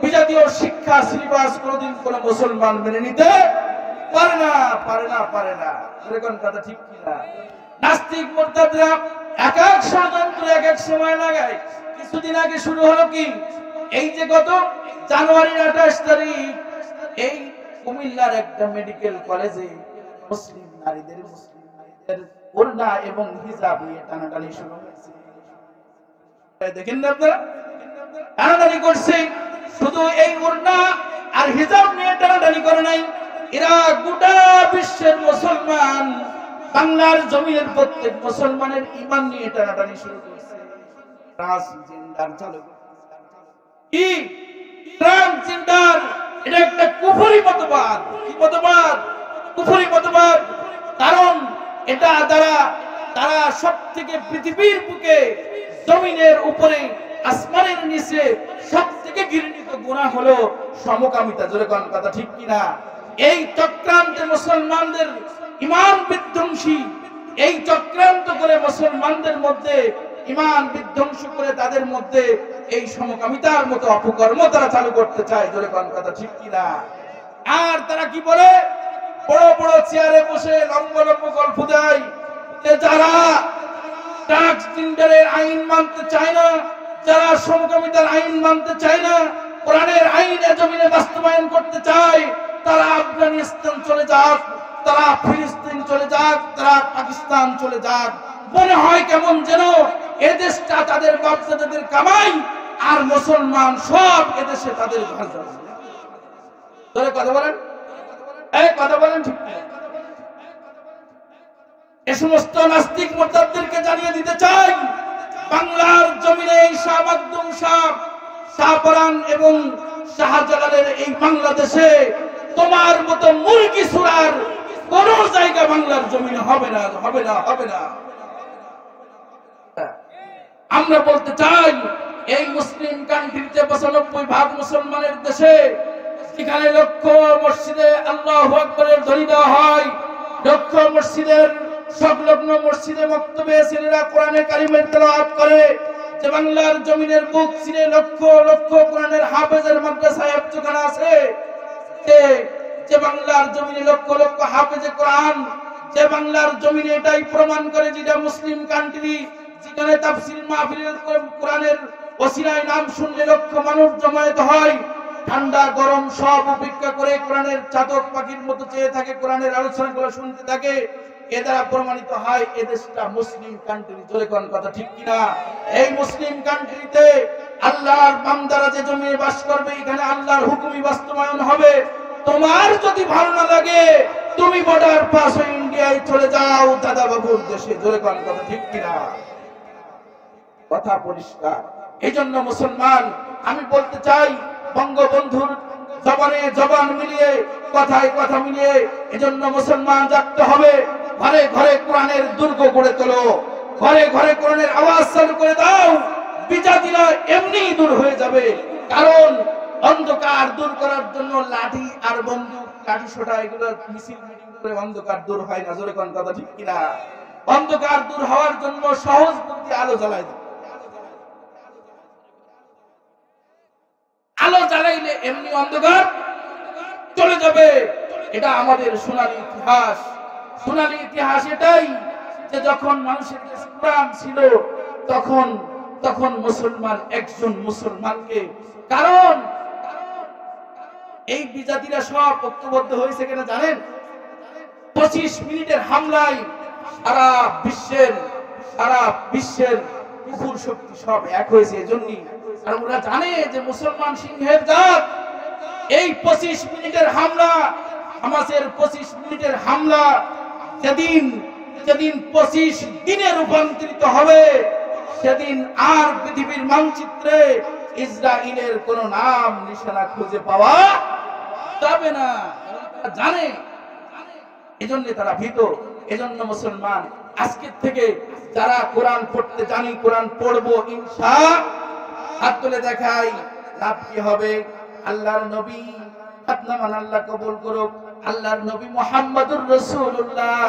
বিজাতীয় শিক্ষা সিলেবাস কোনদিন কোন মুসলমান মেনে নিতে পারে না এরকম কথা ঠিক কিনা নাস্তিক মুরতাদরা এক এক ষড়যন্ত্র এক এক সময় লাগায় কিছুদিন আগে শুরু হলো কি এই যে গত জানুয়ারির 28 তারিখ এই কুমিল্লার একটা মেডিকেল কলেজে মুসলিম নারীদের ওড়না এবং হিজাব নিয়ে টানাটানি শুরু হয়েছে দেখেন না আপনারা টানাটানি করছে শুধু এই ওড়না আর হিজাব নিয়ে টানাটানি করে নাই এরা গোটা বিশ্বের মুসলমান বাংলার জমিনের প্রত্যেক মুসলমানের ঈমান নিয়ে টানাটানি শুরু করেছে ট্রান্সজেন্ডার চালু কি ট্রান্সজেন্ডার এটা একটা কুফরি মতবাদ কি মতবাদ কুফরি মতবাদ কারণ এটা দ্বারা তারা সবথেকে পৃথিবীর বুকে জমিনের উপরে আসমানের নিচে সবথেকে ঘৃণিত গুনাহ হলো সমকামিতা জোরে কোন কথা ঠিক কিনা এই চক্রান্তে মুসলমানদের ঈমান বিধ্বংসী এই চক্রান্ত করে মুসলমানদের মধ্যে ঈমান বিধ্বংস করে তাদের মধ্যে এই সমকামিতার মতো অপকর্ম তারা চালু করতে চায় জোরে কোন কথা ঠিক কিনা আর তারা কি বলে বড় বড় চেয়ারে বসে লম্বা লম্বা গল্প দেয় যে যারা ট্রান্সজেন্ডারের আইন মানতে চায় না যারা সমকামিতার আইন মানতে চায় না কোরআনের আইন জমিনে বাস্তবায়ন করতে চায় তারা আফগানিস্তান চলে যাক তারা ফিলিস্তিন চলে যাক তারা পাকিস্তান চলে যাক মনে হয় কেমন যেন এদেশটা তাদের বাপদাদাদের কামাই আর মুসলমান সব এদেশে তাদের ঘর ধরে কথা বলেন ঠিক এ সমস্ত নাস্তিক মুরতাদদেরকে জানিয়ে দিতে চাই বাংলার জমিনে এই শাহ মাকদুম শাহপরান এবং শাহজালালের এই বাংলাদেশে তোমার মতো মুরগি সুরার কোন জায়গা বাংলার জমিনে হবে না আমরা বলতে চাই এই মুসলিম কান্ট্রিতে 95% মুসলমানের দেশে সেখানে লক্ষ মসজিদে আল্লাহু আকবারের ধ্বনি দেওয়া হয় লক্ষ মসজিদের সংলগ্ন মসজিদে মক্তবে ছেলেরা কোরআনে কারিমের তেলাওয়াত করে যে বাংলার জমিনের বুক ছিঁড়ে লক্ষ লক্ষ কোরআনের হাফেজের মাদ্রাসা হেফজখানা আছে যে বাংলার জমিনে লক্ষ লক্ষ হাফেজে কোরআন যে বাংলার জমিনে এটাই প্রমাণ করে যেটা মুসলিম কান্ট্রি যেখানে তাফসীর মাহফিলের কোরআনের ওসিলায় নাম শুনলে লক্ষ মানুষ জমায়েত হয় ঠান্ডা গরম সব উপেক্ষা করে কোরআনের চাতক পাখির মতো চেয়ে থাকে কোরআনের আলোচনাগুলো শুনতে থাকে এ দ্বারা প্রমাণিত হয় এদেশটা মুসলিম কান্ট্রি জোরে কোন কথা ঠিক কিনা এই মুসলিম কান্ট্রিতে আল্লাহর বান্দারা যে জমিনে বাস করবে এখানে আল্লাহর হুকুমই বাস্তবায়ন হবে তোমার যদি ভালো না লাগে তুমি বর্ডার পাস হয়ে ইন্ডিয়ায় চলে যাও দাদা বাবুর দেশে। জোরে কোন কথা ঠিক কিনা? কথা পরিষ্কার। এই জন্য মুসলমান, আমি বলতে চাই, বঙ্গবন্ধুর জবানে জবান মিলিয়ে, কথায় কথা মিলিয়ে, এজন্য মুসলমান জাগতে হবে। ঘরে ঘরে কোরআনের দুর্গ গড়ে তোলো, ঘরে ঘরে কোরআনের আওয়াজ চালু করে দাও। বিজাতিরা এমনি দূর হয়ে যাবে, কারণ অন্ধকার দূর করার জন্য লাঠি আর বন্দুক, লাঠি সোটা এগুলো মিছিল মিটিং করে অন্ধকার দূর হয় না। জোরে কোন কথা ঠিক কিনা? অন্ধকার দূর হওয়ার জন্য সহজ বুদ্ধি আলো জ্বালাই দাও। আলো জ্বালাইলে এমনি অন্ধকার চলে যাবে। এটা আমাদের সোনালী ইতিহাস। সোনালী ইতিহাস এটাই যে যখন মানুষের কাছে কোরআন ছিল তখন তখন মুসলমান একজন মুসলমানকে, কারণ এই বিজাতিরা সব ঐক্যবদ্ধ হয়েছে কিনা জানেন? 25 মিনিটের হামলায় সারা বিশ্বের কুকুর শক্তি সব এক হয়েছে। এজন্যই, কারণ ওরা জানে যে মুসলমান সিংহের জাত। এই 25 মিনিটের হামলা, হামাসের 25 মিনিটের হামলা যেদিন 25 দিনে রূপান্তরিত হবে, সেদিন আর পৃথিবীর মানচিত্রে ইসরায়েলের কোন নাম নিশানা খুঁজে পাওয়া যাবে না। তারা জানে, এজন্য তারা ভীত। এজন্য মুসলমান আজকে থেকে যারা কোরআন পড়তে জানি, কোরআন পড়বো ইনশাআল্লাহ, হাত তুলে দেখাই, লাভ কি হবে? আল্লাহর নবী, আপনার আল্লাহ কবুল করুক, আল্লাহর নবী মুহাম্মদুর রাসূলুল্লাহ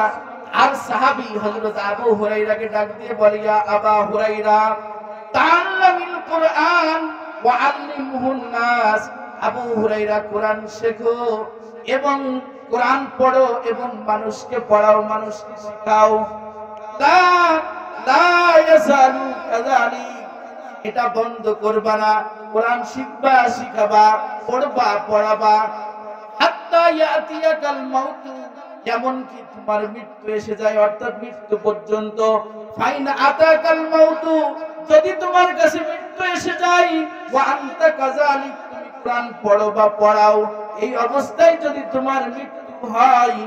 আর সাহাবী হযরত আবু হুরায়রাকে ডাক দিয়ে বলে, ইয়া আবা হুরায়রা তাআল্লামিল কুরআন ওয়া আল্লিমহুন নাস। আবু হুরায়রা, কোরআন শেখো এবং কোরআন পড়ো এবং মানুষকে পড়াও, মানুষকে শেখাও। লা ইয়াসালু কাযালিক, এটা বন্ধ করবা না। কোরআন শিখবা, শিখাবা, পড়বা, পড়াবা। হাত্তা ইয়াতিয়াকাল মাউত, যেমন কি তোমার মৃত্যু এসে যায়, অর্থাৎ মৃত্যু পর্যন্ত। ফাইন আতাকাল মাউত, যদি তোমার কাছে মৃত্যু এসে যায়, ওয়া আনতা কাযালিক, তুমি কোরআন পড়ো বা পড়াও, এই অবস্থায় যদি তোমার মৃত্যু হয়,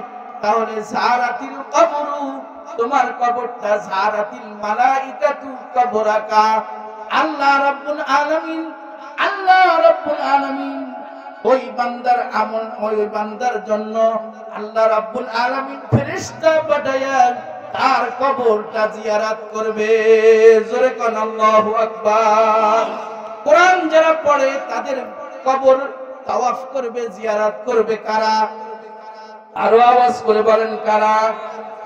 তাহলে যারাতিল কবরু, তোমার কবরটা, যারাতিল মালাইকাতু কবরাকা, আল্লাহ রাব্বুল আলামিন ওই বান্দার আমল, ওই বান্দার জন্য আল্লাহ রাব্বুল আলামিন ফেরেশতা পাঠায়া তার কবরটা জিয়ারত করবে। জোরে কোন আল্লাহু আকবার। কোরআন যারা পড়ে তাদের কবর তাওয়াফ করবে, জিয়ারত করবে কারা? আরো আওয়াজ করে বলেন কারা?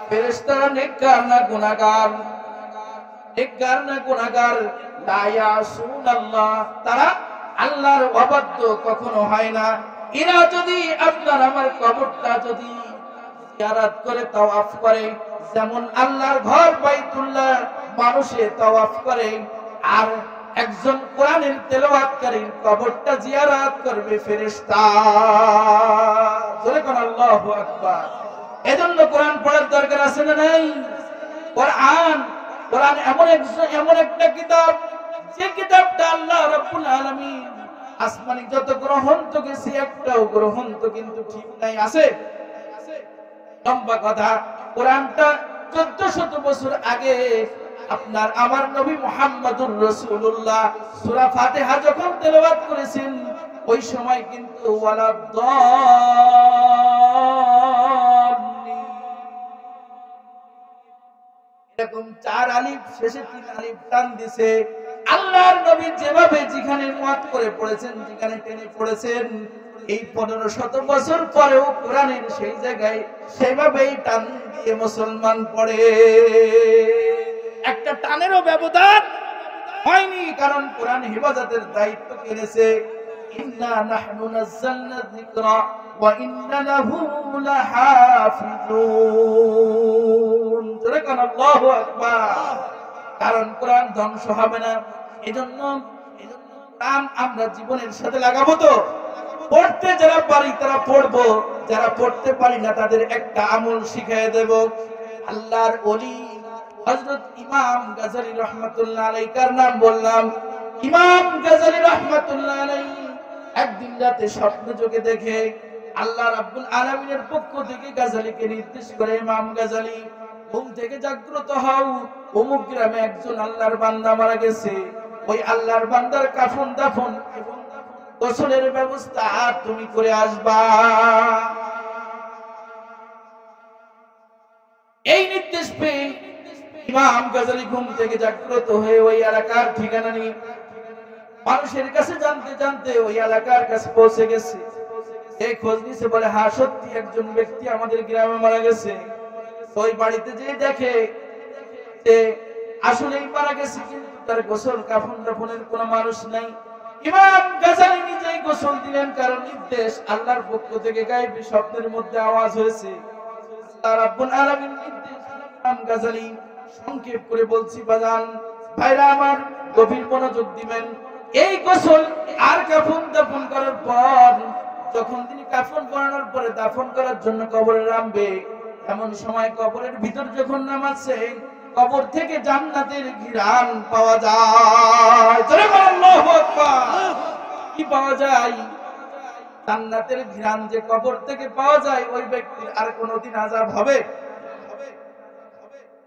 ফেরেশতারা নেককার না গুনাহগার? নেককার না গুনাহগার? লা ইয়াসুনাল্লাহ, তারা আল্লাহর অবাধ্য কখনো হয় না। এরা যদি আপনার আমার কবরটা যদি জিয়ারত করে, তাওয়াফ করে, যেমন আল্লাহর ঘর বাইতুল্লাহ মানুষে তাওয়াফ করে, আর একজন কোরআনের তেলাওয়াতকারীর কবরটা জিয়ারত করবে ফেরেশতা। জোরে কোন আল্লাহু আকবার। এজন্য কোরআন পড়ার দরকার আছে না নাই? কোরআন এমন একটা কিতাব, যে কিতাবটা আল্লাহ রাব্বুল আলামিন আসমানি যত গ্রন্থ গেছে, একটাও গ্রন্থ কিন্তু ঠিক নাই। আছে? লম্বা কথা, কোরআনটা 1400 বছর আগে আপনার আমার নবী মুহাম্মদুর রাসূলুল্লাহ সূরা ফাতিহা যখন তেলাওয়াত করেছেন, ওই সময় কিন্তু ওয়ালাদ-দাল্লিন এরকম 4 আলিফ, শেষে 3 আলিফ টান দিছে। আল্লাহর নবী যেভাবে যেখানে মুয়াত করে পড়েছেন, যেখানে টেনে পড়েছেন, এই 1500 বছর পরেও কোরআনের সেই জায়গায় সেভাবেই টান দিয়ে মুসলমান পড়ে। একটা টানেরও ব্যবধান হয়নি, কারণ কোরআন হেফাজতের দায়িত্ব কিনেছে। ইন্না নাহনু নাযালনা যিকরা ওয়া ইন্না লাহু লাহাফিজুন। জোরে কোন আল্লাহু আকবার। কারণ কোরআন ধ্বংস হবে না। এজন্য কোরআন আমরা জীবনের সাথে লাগাবো। তো পড়তে যারা পারি তারা পড়বো, যারা পড়তে পারি না তাদের একটা আমল শিখিয়ে দেব। আল্লাহর ওলি হযরত ইমাম গাযালি রাহমাতুল্লাহ আলাইহি, কার নাম বললাম? ইমাম গাযালি রাহমাতুল্লাহ আলাইহি একদিন রাতে স্বপ্ন যোগে দেখে আল্লাহ রাব্বুল আলামিনের পক্ষ থেকে গাজালিকে নির্দেশ করে, ইমাম গাজালি ঘুম থেকে জাগ্রত হও, অমুক গ্রামে একজন আল্লাহর বান্দা মারা গেছে, ওই আল্লাহর বান্দার কাফন দাফন এবং গোসলের ব্যবস্থা তুমি করে আসবা। এই নির্দেশ পেয়ে ইমাম গাজালি ঘুম থেকে জাগ্রত হয়ে ওই এলাকার ঠিকানা নিয়ে মানুষের কাছে জানতে জানতে ওই এলাকার কাছে পৌঁছে গেছে। এই খোঁজ নিছে, বলে হ্যাঁ সত্যি একজন ব্যক্তি আমাদের গ্রামে মারা গেছে। ওই বাড়িতে যে দেখে যে আসলেই মারা গেছে, কিন্তু তার গোসল কাফন দাফনের কোনো মানুষ নাই। ইমাম গাজালি নিজেই গোসল দিলেন, কারণ নির্দেশ আল্লাহর পক্ষ থেকে গায়েবী স্বপ্নের মধ্যে আওয়াজ হয়েছে, আল্লাহ রাব্বুল আলামিন নির্দেশ। ইমাম গাজালি সংক্ষেপ করে বলছি বাজান ভাইরা আমার, গভীর মনোযোগ দিবেন। এই গোসল আর কাফন দাফন করার পর যখন তিনি কাফন পরানোর পরে দাফন করার জন্য কবরে নামবে, এমন সময় কবরের ভিতর যখন নামাচ্ছে, কবর থেকে জান্নাতের ঘ্রাণ পাওয়া যায়। জোরে বলেন আল্লাহু আকবার। কি পাওয়া যায়? জান্নাতের ঘ্রাণ যে কবর থেকে পাওয়া যায়, ওই ব্যক্তির আর কোনোদিন আযাব হবে?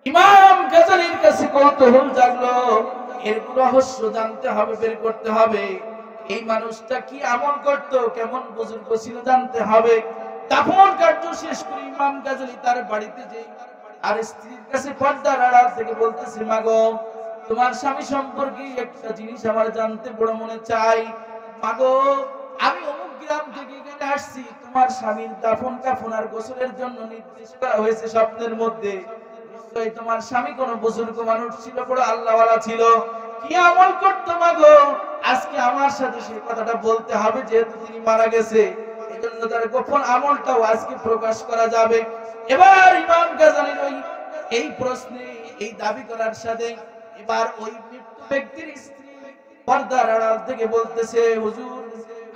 ইমাম গাজালির কাছে কৌতূহল জাগলো, এর রহস্য জানতে হবে, বের করতে হবে। এই মানুষটা কি আমল করত, কেমন বুজুর্গ ছিল জানতে হবে। দাফন কার্য শেষ করে ইমাম গাজালি তার বাড়িতে যে আর স্ত্রীর কাছে পর্দার আড়াল থেকে বলতেছে, মাগো তোমার স্বামী সম্পর্কে একটা জিনিস আমার জানতে বড় মনে চাই। মাগো আমি অমুক গ্রাম থেকে এখানে আসছি, তোমার স্বামীর দাফন কাফন আর গোসলের জন্য নির্দেশ করা হয়েছে স্বপ্নের মধ্যে। নিশ্চয়ই তোমার স্বামী কোনো বুজুর্গ মানুষ ছিল, বড় আল্লাহওয়ালা ছিল। কি আমল করতো মাগো? আজকে আমার সাথে সেই কথাটা বলতে হবে, যেহেতু তিনি মারা গেছে, এজন্য তার গোপন আমলটাও আজকে প্রকাশ করা যাবে। এবার ইমাম গাজালির এই প্রশ্নে, এই দাবি করার সাথে এবার ওই মৃত্যু ব্যক্তির স্ত্রী পর্দার আড়াল থেকে বলতেছে, হুজুর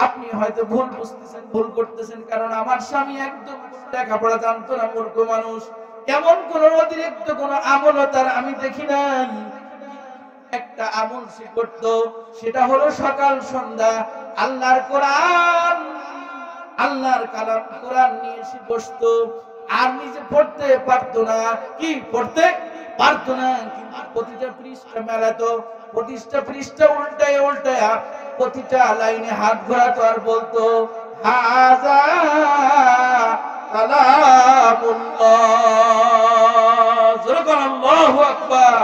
আপনি হয়তো ভুল বুঝতেছেন, ভুল করতেছেন, কারণ আমার স্বামী একদম লেখাপড়া জানতো না, মূর্খ মানুষ। এমন কোন অতিরিক্ত কোন আমলও তার আমি দেখি নাই। একটা আমল সে করত, সেটা হলো সকাল সন্ধ্যা আল্লাহর কোরআন, আল্লাহর কালাম কোরআন নিয়ে সে বসতো। আর নিজে পড়তে পারতো না, কি পড়তে পারতো না, কিন্তু প্রতিটা পৃষ্ঠা মেলাতো, প্রতিটা পৃষ্ঠা উল্টায় উল্টায় প্রতিটা লাইনে হাত ঘোরাতো আর বলতো, হাযা কালামুল্লাহ। জোরে বলেন আল্লাহু আকবার।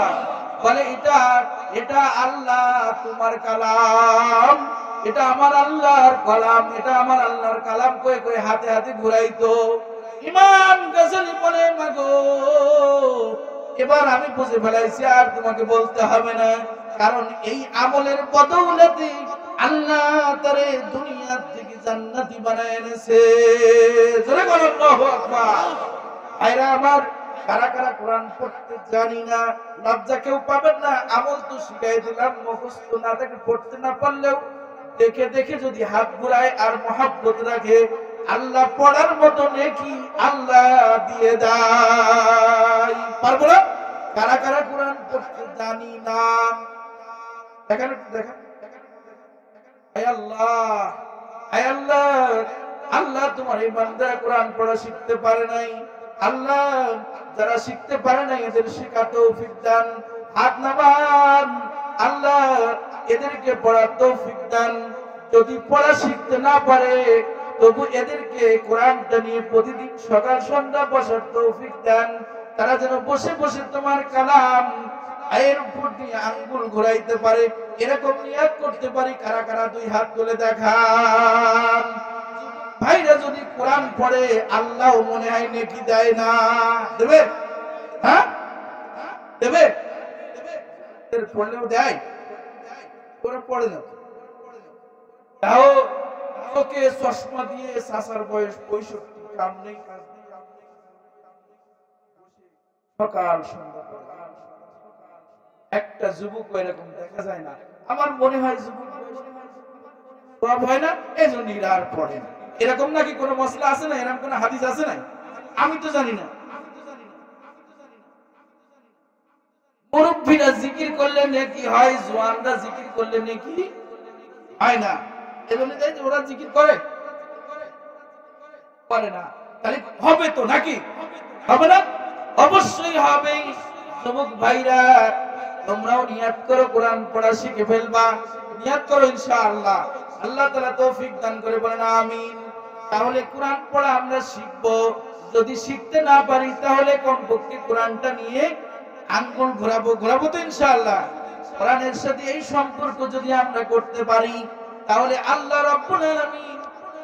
বলে এটা আল্লাহ তোমার কালাম, এটা আমার আল্লাহর কালাম, এটা আমার আল্লাহর কালাম কয়ে কয়ে হাতে হাতে ঘুরাইতো। ইমাম গাজালি বলে, মাগো এবার আমি বুঝে ফেলাইছি, আর তোমাকে বলতে হবে না, কারণ এই আমলের বদৌলতে আল্লাহ তারে দুনিয়া থেকে জান্নাতি বানায় এনেছে। জোরে বলেন আল্লাহু আকবার। আয়রা আমার, কারা কারা কোরআন পড়তে জানি না, লজ্জা কেউ পাবেন না। আমল তো শিখাই দিলাম, মুখস্থ না থাকে, পড়তে না পারলেও দেখে দেখে যদি হাত ঘুরায় আর মহব্বত রাখে, আল্লাহ পড়ার মতো নেকি আল্লাহ দিয়ে দেয়। পারবো না? কারা কারা কোরআন পড়তে জানি না দেখেন, দেখেন। আয় আল্লাহ, আয় আল্লাহ, আল্লাহ তোমার এই বান্দা কোরআন পড়া শিখতে পারে নাই, আল্লাহ যারা শিখতে পারে নাই এদের শেখা তৌফিক দান। হাত নামান, আল্লাহ এদেরকে পড়ার তৌফিক দান। যদি পড়া শিখতে না পারে, তবু এদেরকে কোরআনটা নিয়ে প্রতিদিন সকাল সন্ধ্যা বসার তৌফিক দান। তারা যেন বসে বসে তোমার কালাম আয়ের উপর দিয়ে আঙ্গুল ঘোরাইতে পারে, এরকম নিয়াত করতে পারি। কারা কারা দুই হাত তুলে দেখান। ভাইরা যদি কোরআন পড়ে, আল্লাহ মনে হয় নেকি দেয় না? দেবে? হ্যাঁ দেবে? পড়লেও দেয়, ওরা পড়ে না। তাও ওকে চশমা দিয়ে চাচার বয়স 65, কাম নেই, সকাল সন্ধ্যা একটা যুবক এরকম দেখা যায় না। আমার মনে হয় যুবক সব হয় না, এই জন্য আর পড়ে না। এরকম নাকি কোন মশলা আছে না? এরকম কোন হাদিস আছে না? আমি তো জানি না। মুরব্বীরা জিকির করলে নেকি হয়, জওয়ানরা জিকির করলে নেকি হয় না। এজন্য ওরা জিকির করে। পারে না, তাহলে হবে তো নাকি? হবে না? অবশ্যই হবে। যুবক ভাইরা, তোমরাও নিয়ত করো কোরআন পড়া শিখে ফেলবা। নিয়ত করো ইনশাআল্লাহ। আল্লাহ তাআলা তৌফিক দান করে বলেন আমিন। তাহলে কোরআন পড়া আমরা শিখবো। যদি শিখতে না পারি তাহলে কমপক্ষে কোরআনটা নিয়ে আঙ্গুল ঘোরাবো তো ইনশাআল্লাহ। কোরআনের সাথে এই সম্পর্ক যদি আমরা করতে পারি তাহলে আল্লাহ রাব্বুল আলামিন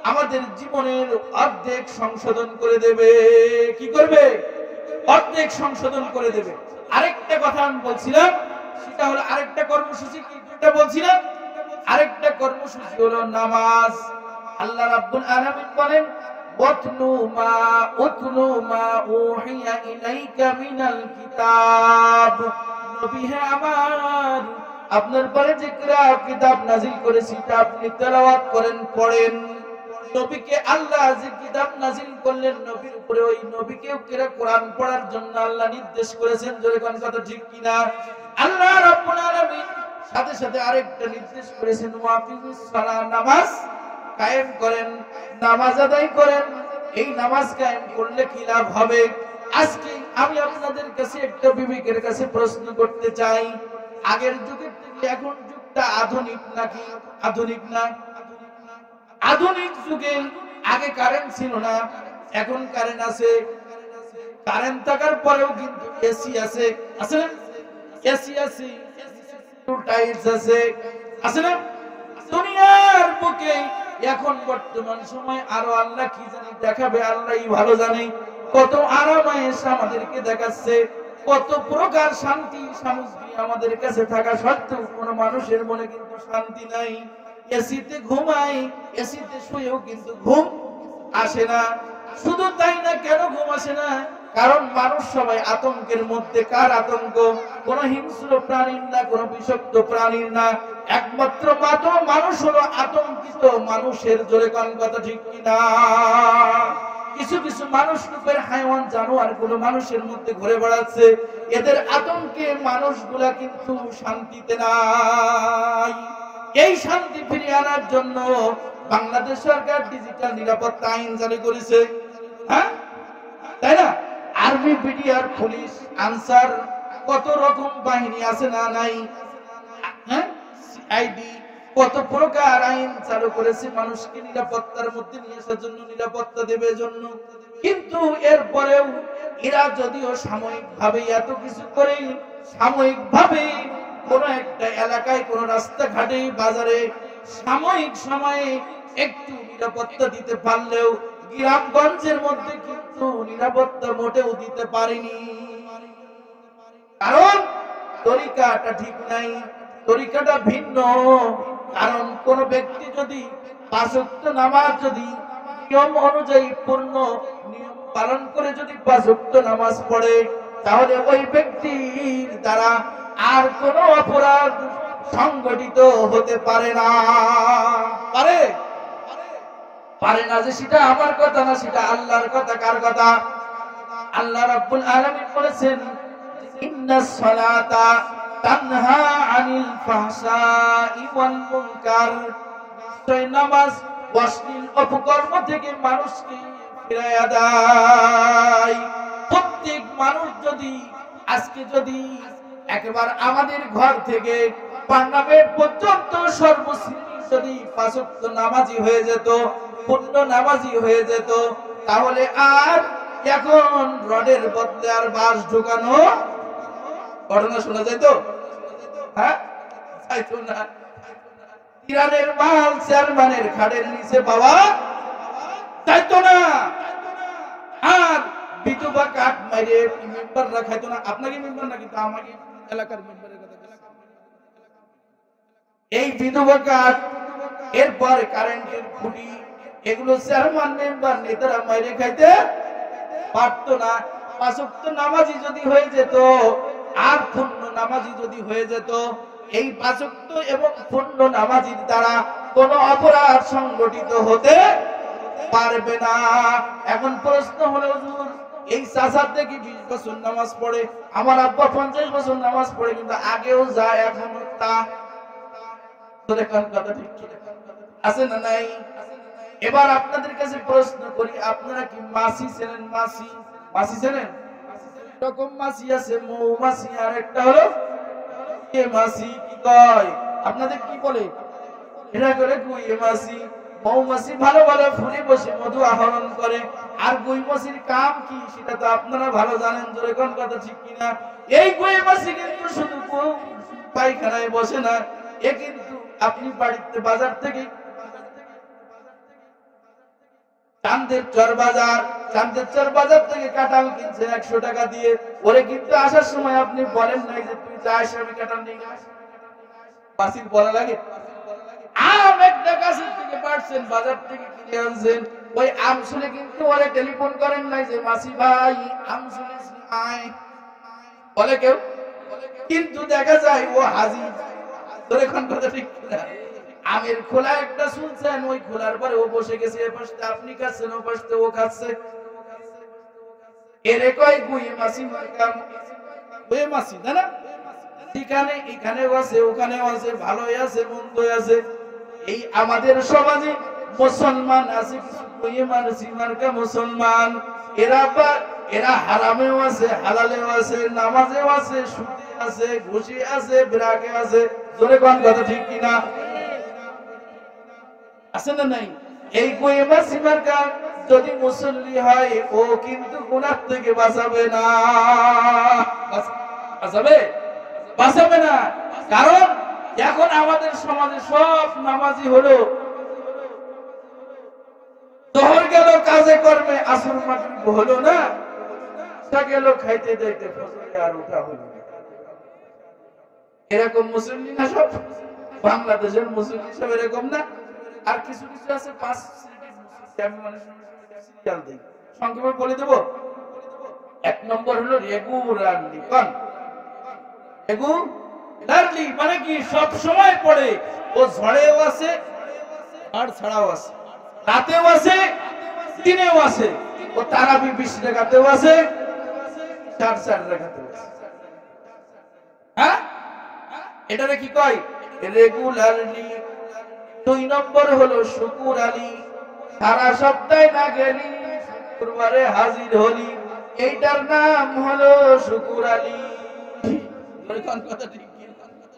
আমাদের জীবনের অর্ধেক সংশোধন করে দেবে। কি করবে? অর্ধেক সংশোধন করে দেবে। আরেকটা কথা আমি বলছিলাম, সেটা হলো আরেকটা কর্মসূচি। কি দুটো বলছিলাম? আরেকটা কর্মসূচি হলো নামাজ। আল্লাহ রাব্বুল আলামিন বলেন উতলু মা উহিয়া ইলাইকা মিনাল কিতাব। নবী হে আমার, আপনার পরে যে কিতাব নাযিল করেছি তা আপনি তেলাওয়াত করেন, পড়েন। নবীকে আল্লাহ যে কিতাব নাযিল করলেন, নবীর উপরে ওই নবীকেও কোরআন পড়ার জন্য আল্লাহ নির্দেশ করেছেন। জোরে কোন কথা ঠিক কিনা? আল্লাহ রাব্বুল আলামিন সাথে সাথে আরেকটা নির্দেশ করেছেন, ওয়াকিমিস সালাহ, নামাজ কায়েম করেন, নামাজ আদায় করেন। এই নামাজ কায়েম করলে কি লাভ হবে? আজকে আমি আপনাদের কাছে একটা বিবেকের কাছে প্রশ্ন করতে চাই, আগের যুগের থেকে এখন যুগটা আধুনিক নাকি আধুনিক না? আধুনিক যুগে আগে কারেন্ট ছিল না, এখন কারেন্ট আছে। কারেন্ট থাকার পরেও কিন্তু এসি আছে, আছে না? এসি আছে, টাইলস আছে, আছে না? দুনিয়ার বুকে এখন বর্তমান সময় আরো আল্লাহ কি জানি দেখাবে, আল্লাহই ভালো জানে। কত আরামায়েশ আমাদেরকে দেখাচ্ছে, কত প্রকার শান্তি সামগ্রী আমাদের কাছে থাকা সত্ত্বেও কোন মানুষের মনে কিন্তু শান্তি নাই। এসিতে ঘুমাই, এসিতে শুয়েও কিন্তু ঘুম আসে না। শুধু তাই না, কেন ঘুম আসে না? কারণ মানুষ সবাই আতঙ্কের মধ্যে। কার আতঙ্ক? কোন হিংস্র প্রাণীর না, কোন বিষাক্ত প্রাণীর না, একমাত্র মানুষ হলো আতঙ্কিত মানুষের। জোরে কোন কথা ঠিক কিনা? কিছু কিছু মানুষ রূপের হাইওয়ান জানোয়ার গুলো মানুষের মধ্যে ঘুরে বেড়াচ্ছে, এদের আতঙ্কে মানুষগুলা কিন্তু শান্তিতে নাই। এই শান্তি ফিরিয়ে আনার জন্য বাংলাদেশ সরকার ডিজিটাল নিরাপত্তা আইন জারি করেছে, হ্যাঁ তাই না? আর্মি, বিডিআর, পুলিশ, আনসার, কত রকম বাহিনী আছে না নাই? হ্যাঁ, সিআইডি, কত প্রকার আইন চালু করেছে মানুষকে নিরাপত্তার মধ্যে নিয়ে আসার জন্য, নিরাপত্তা দেবে জন্য। কিন্তু এরপরেও এরা যদিও সাময়িক ভাবে এত কিছু করে, সাময়িক ভাবে কোন একটা এলাকায়, কোন রাস্তাঘাটে, বাজারে সাময়িক সময়ে একটু নিরাপত্তা দিতে পারলেও গ্রামগঞ্জের মধ্যে কিন্তু নিরাপত্তা মোটেও দিতে পারেনি। কারণ তরিকাটা ঠিক নাই, তরিকাটা ভিন্ন। কারণ কোন ব্যক্তি যদি ৫ ওয়াক্ত নামাজ যদি নিয়ম অনুযায়ী পূর্ণ নিয়ম পালন করে যদি ৫ ওয়াক্ত নামাজ পড়ে, তাহলে ওই ব্যক্তির দ্বারা আর কোন অপরাধ সংগঠিত হতে পারে না। পারে? পারে না। যে সেটা আমার কথা না, সেটা আল্লাহর কথা। কার কথা? আল্লাহ রাব্বুল আলামিন বলেছেন, ইন্নাস সালাতা তানহা আনিল ফাহশাই ওয়াল মুনকার। নিশ্চয় নামাজ অশ্লীল অপকর্ম থেকে মানুষকে ফিরাইয়া দেয়। প্রত্যেক মানুষ যদি আজকে যদি একবার আমাদের ঘর থেকে পার্লামেন্ট পর্যন্ত সর্বশ্রেণী যদি ৫ ওয়াক্ত নামাজি হয়ে যেত, পূর্ণ নামাজি হয়ে যেত, তাহলে আর এখন রডের বদলে আর বাঁশ ঢোকানো ঘটনা শোনা যেত? হ্যাঁ, যাইতো না। ইরানের মাল চেয়ারম্যানের খাটের নিচে পাওয়া যাইতো না। আর বিধবা কাঠ মাইরে মেম্বার রাখাইতো না। আপনাকে মেম্বার না, কিন্তু আমাকে এলাকার মেম্বারের কথা। এই বিধবা কাঠ, এরপর কারেন্টের খুঁটি, এগুলো চেয়ারম্যান মেম্বার নেতারা মাইরে খাইতে পারতো না। ৫ ওয়াক্ত নামাজি যদি হয়ে যেত, আর পূর্ণ নামাজি যদি হয়ে যেত, এই ৫ ওয়াক্ত এবং পূর্ণ নামাজির দ্বারা কোন অপরাধ সংগঠিত হতে পারবে না। এখন প্রশ্ন হলো, হুজুর এই চাচার দেখি ২০ বছর নামাজ পড়ে, আমার আব্বা ৫০ বছর নামাজ পড়ে, কিন্তু আগেও যায় এখনো তা। কথা ঠিক আছে না নাই? এবার আপনাদের কাছে প্রশ্ন করি, আপনারা কি মাছি চেনেন? মাছি, মাছি চেনেন? এরকম মাছি আছে, মৌমাছি, আর একটা হলো মাছি। কি কয় আপনাদের, কি বলে এটা? করে গুইয়ে মাছি। মৌমাছি ভালো ভালো ফুলে বসে মধু আহরণ করে, আর গুই মাছির কাম কি সেটা তো আপনারা ভালো জানেন। জোরে কোন কথা ঠিক কিনা? এই গুই মাছি কিন্তু শুধু পায়খানায় বসে না, এ কিন্তু আপনি বাড়িতে বাজার থেকে চান্দের চর বাজার থেকে কাঁঠাল কিনছেন 100 টাকা দিয়ে, ওরে কিন্তু আসার সময় আপনি বলেন নাই যে তুই যাস আমি কাঁঠাল নিয়ে আসি। মাছির বলা লাগে? আম একটা গাছের থেকে পাড়ছেন, বাজার থেকে কিনে আনছেন, ওই আম শুনে কিন্তু ওরে টেলিফোন করেন নাই যে মাছি ভাই আম শুনেছি আয়, বলে কেউ? কিন্তু দেখা যায় ও হাজির। তোর এখন কথা ঠিক না? আমের খোলা একটা শুনছেন, ওই খোলার পরে ও বসে গেছে, এ পাশে আপনি খাচ্ছেন, ও পাশে ও খাচ্ছে। এরে কয় গুই মাছি। গুই মাছি না না, এখানে এখানেও আছে, ওখানেও আছে, ভালোই আছে, মন্দই আছে। এই আমাদের সমাজে মুসলমান আছে কিছু গুই মাছি মার্কা মুসলমান। এরা হারামেও আছে, হালালেও আছে, নামাজেও আছে, সুদে আছে, ঘুষে আছে, বিরাগে আছে। জোরে কোন কথা ঠিক কিনা? আছে না নাই? এই গুই মাছি মার্কা যদি মুসল্লি হয়, ও কিন্তু গুনাহ থেকে বাঁচাবে না। বাঁচাবে না। কারণ এখন আমাদের সমাজে সব নামাজি হলো, জোহর গেল কাজে কর্মে, আসর মাগরিব হলো না, গেল খাইতে যাইতে, ফজরে আর ওঠা হলো না। এরকম মুসল্লি না সব? বাংলাদেশের মুসল্লি সব এরকম না? আর কিছু কিছু আছে 5 শ্রেণীর মুসল্লি। আমি মানে সিরিয়াল দেই, সংক্ষেপে বলে দেব। 1 নম্বর হলো রেগুলারলি। কোন রেগুলারলি মানে কি? সব সময় পড়ে। ও ঝড়েও আছে আর ছাড়াও আছে, রাতেও আছে, দিনেও আছে। ও তারাবি 20 রাকাতেও আছে, 4 রাকাতেও আছে। হ্যাঁ, এটারে কি কয়? রেগুলারলি। 2 নম্বর হলো শুকুর আলী। সারা সপ্তাহে না গেলি, শুক্রবারে হাজির হলি, এইটার নাম হলো শুকুর আলী।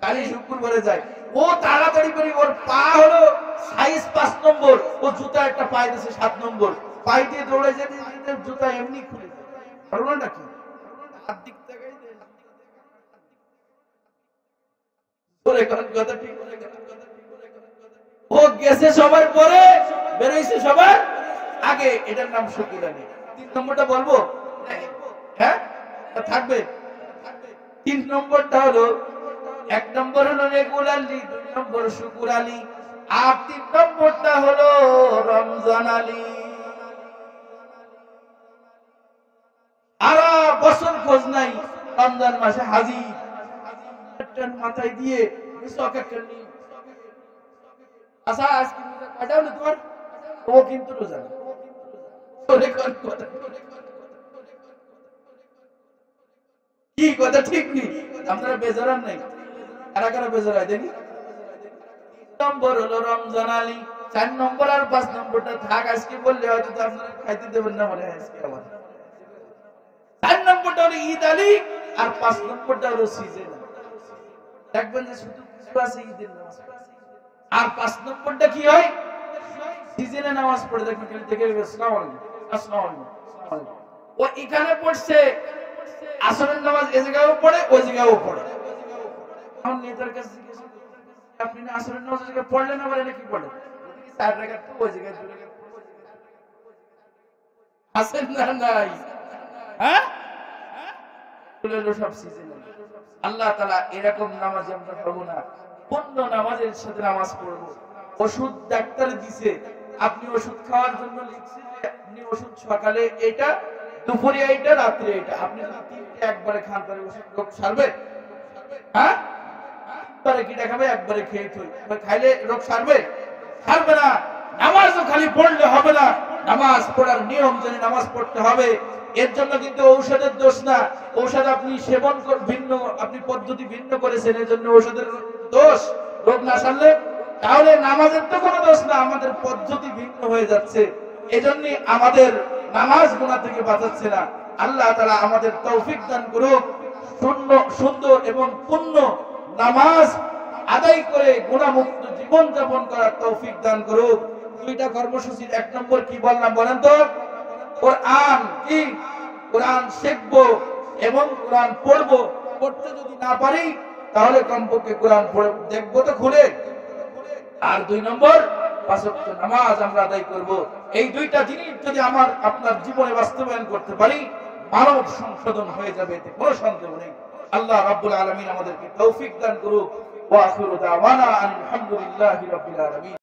খালি শুক্রবারে যায় ও, তাড়াতাড়ি করে। ওর পা হলো সাইজ 5 নম্বর, ও জুতা একটা পায়ে দিয়েছে 7 নম্বর, পাই দিয়ে দৌড়ে যেতে জুতা এমনি খুলে ঘটনাটা কি? হাত দিক থেকে ও গেছে সবার পরে, বেরোইছে সবার আগে, এটার নাম শুকুর আলী। 3 নম্বরটা বলবো? হ্যাঁ থাকবে। 3 নম্বরটা হলো, 1 নম্বর হলো রেগুলারলি, 2 নম্বর শুকুর আলী, আর 3 নম্বরটা হলো রমজান আলী। আর বছর খোঁজ নাই, রমজান মাসে হাজির, মাথায় দিয়ে আচ্ছা আজকে কয়টা হলো তোমার? ও কিন্তু রোজা না। কি কথা ঠিক নেই? আপনারা বেজারান নাই? কারা কারা বেজারায় দেখি? 3 নম্বর হলো রমজান আলী। 4 নম্বর আর 5 নম্বরটা থাক, আজকে বললে হয়তো আপনারা খাইতে দেবেন না মনে হয় আজকে আবার। 4 নম্বরটা হলো ঈদ আলী, আর 5 নম্বরটা হলো সিজন। দেখবেন যে শুধু কিছু আছে ঈদের নামাজ, আর 5 নম্বরটা কি হয়? সিজনে নামাজ পড়ে। দেখবেন খালি থেকে আসসালামু আলাইকুম, আসসালামু আলাইকুম, আসসালামু আলাইকুম। ও এখানে পড়ছে, আসরের নামাজ এই জায়গায়ও পড়ে, ওই জায়গায়ও পড়ে। এখন নেতার কাছে জিজ্ঞেস করি, আপনি না আসরের নামাজ এই জায়গায় পড়লেন, আবার এটা কি পড়লেন? 4 রাকাত তো ওই জায়গায় 2 রাকাত আসেন না নাই? হ্যাঁ, সব সিজনে। আল্লাহ তাআলা এরকম নামাজ আমরা পড়ব না, অন্য নামাজের সাথে নামাজ পড়ব। ওষুধ ডাক্তার দিছে, আপনি ওষুধ খাওয়ার জন্য লিখছে যে আপনি ওষুধ সকালে এটা, দুপুরে এটা, রাতে এটা, আপনি যদি 3টে একবারে খান তাহলে ওষুধ রোগ সারবে? হ্যাঁ, একবারে কি দেখাবে? একবারে খেয়ে তুই খাইলে রোগ সারবে? সারবে না। নামাজও খালি পড়লে হবে না, নামাজ পড়ার নিয়ম জেনে নামাজ পড়তে হবে। এর জন্য কিন্তু ঔষধের দোষ না, ঔষধ আপনি সেবন ভিন্ন, আপনি পদ্ধতি ভিন্ন করেছেন, এর জন্য ঔষধের দোষ। রোগ না সারলে তাহলে নামাজের তো কোনো দোষ না, আমাদের পদ্ধতি ভিন্ন হয়ে যাচ্ছে, এজন্য আমাদের নামাজ গুনাহ থেকে বাঁচাচ্ছে না। আল্লাহ তাআলা আমাদের তৌফিক দান করুক, সুন্দর এবং পূর্ণ নামাজ আদায় করে গুনাহমুক্ত জীবন যাপন করার তৌফিক দান করুক। দুইটা কর্মসূচির এক নম্বর কি বললাম বলেন তো? কোরআন, কি কোরআন শিখবো এবং কোরআন পড়বো। পড়তে যদি না পারি তাহলে কমপক্ষে কোরআন পড়ে দেখবো তো খুলে। আর দুই নম্বর, পাঁচ ওয়াক্ত নামাজ আমরা আদায় করব। এই দুইটা জিনিস যদি আমার আপনার জীবনে বাস্তবায়ন করতে পারি, মানব সংশোধন হয়ে যাবে, এতে কোনো সন্দেহ নেই। আল্লাহ রাব্বুল আলামিন আমাদেরকে তৌফিক দান করুক। ওয়া আখিরু দাওয়ানা আলহামদুলিল্লাহি রাব্বিল আলামিন।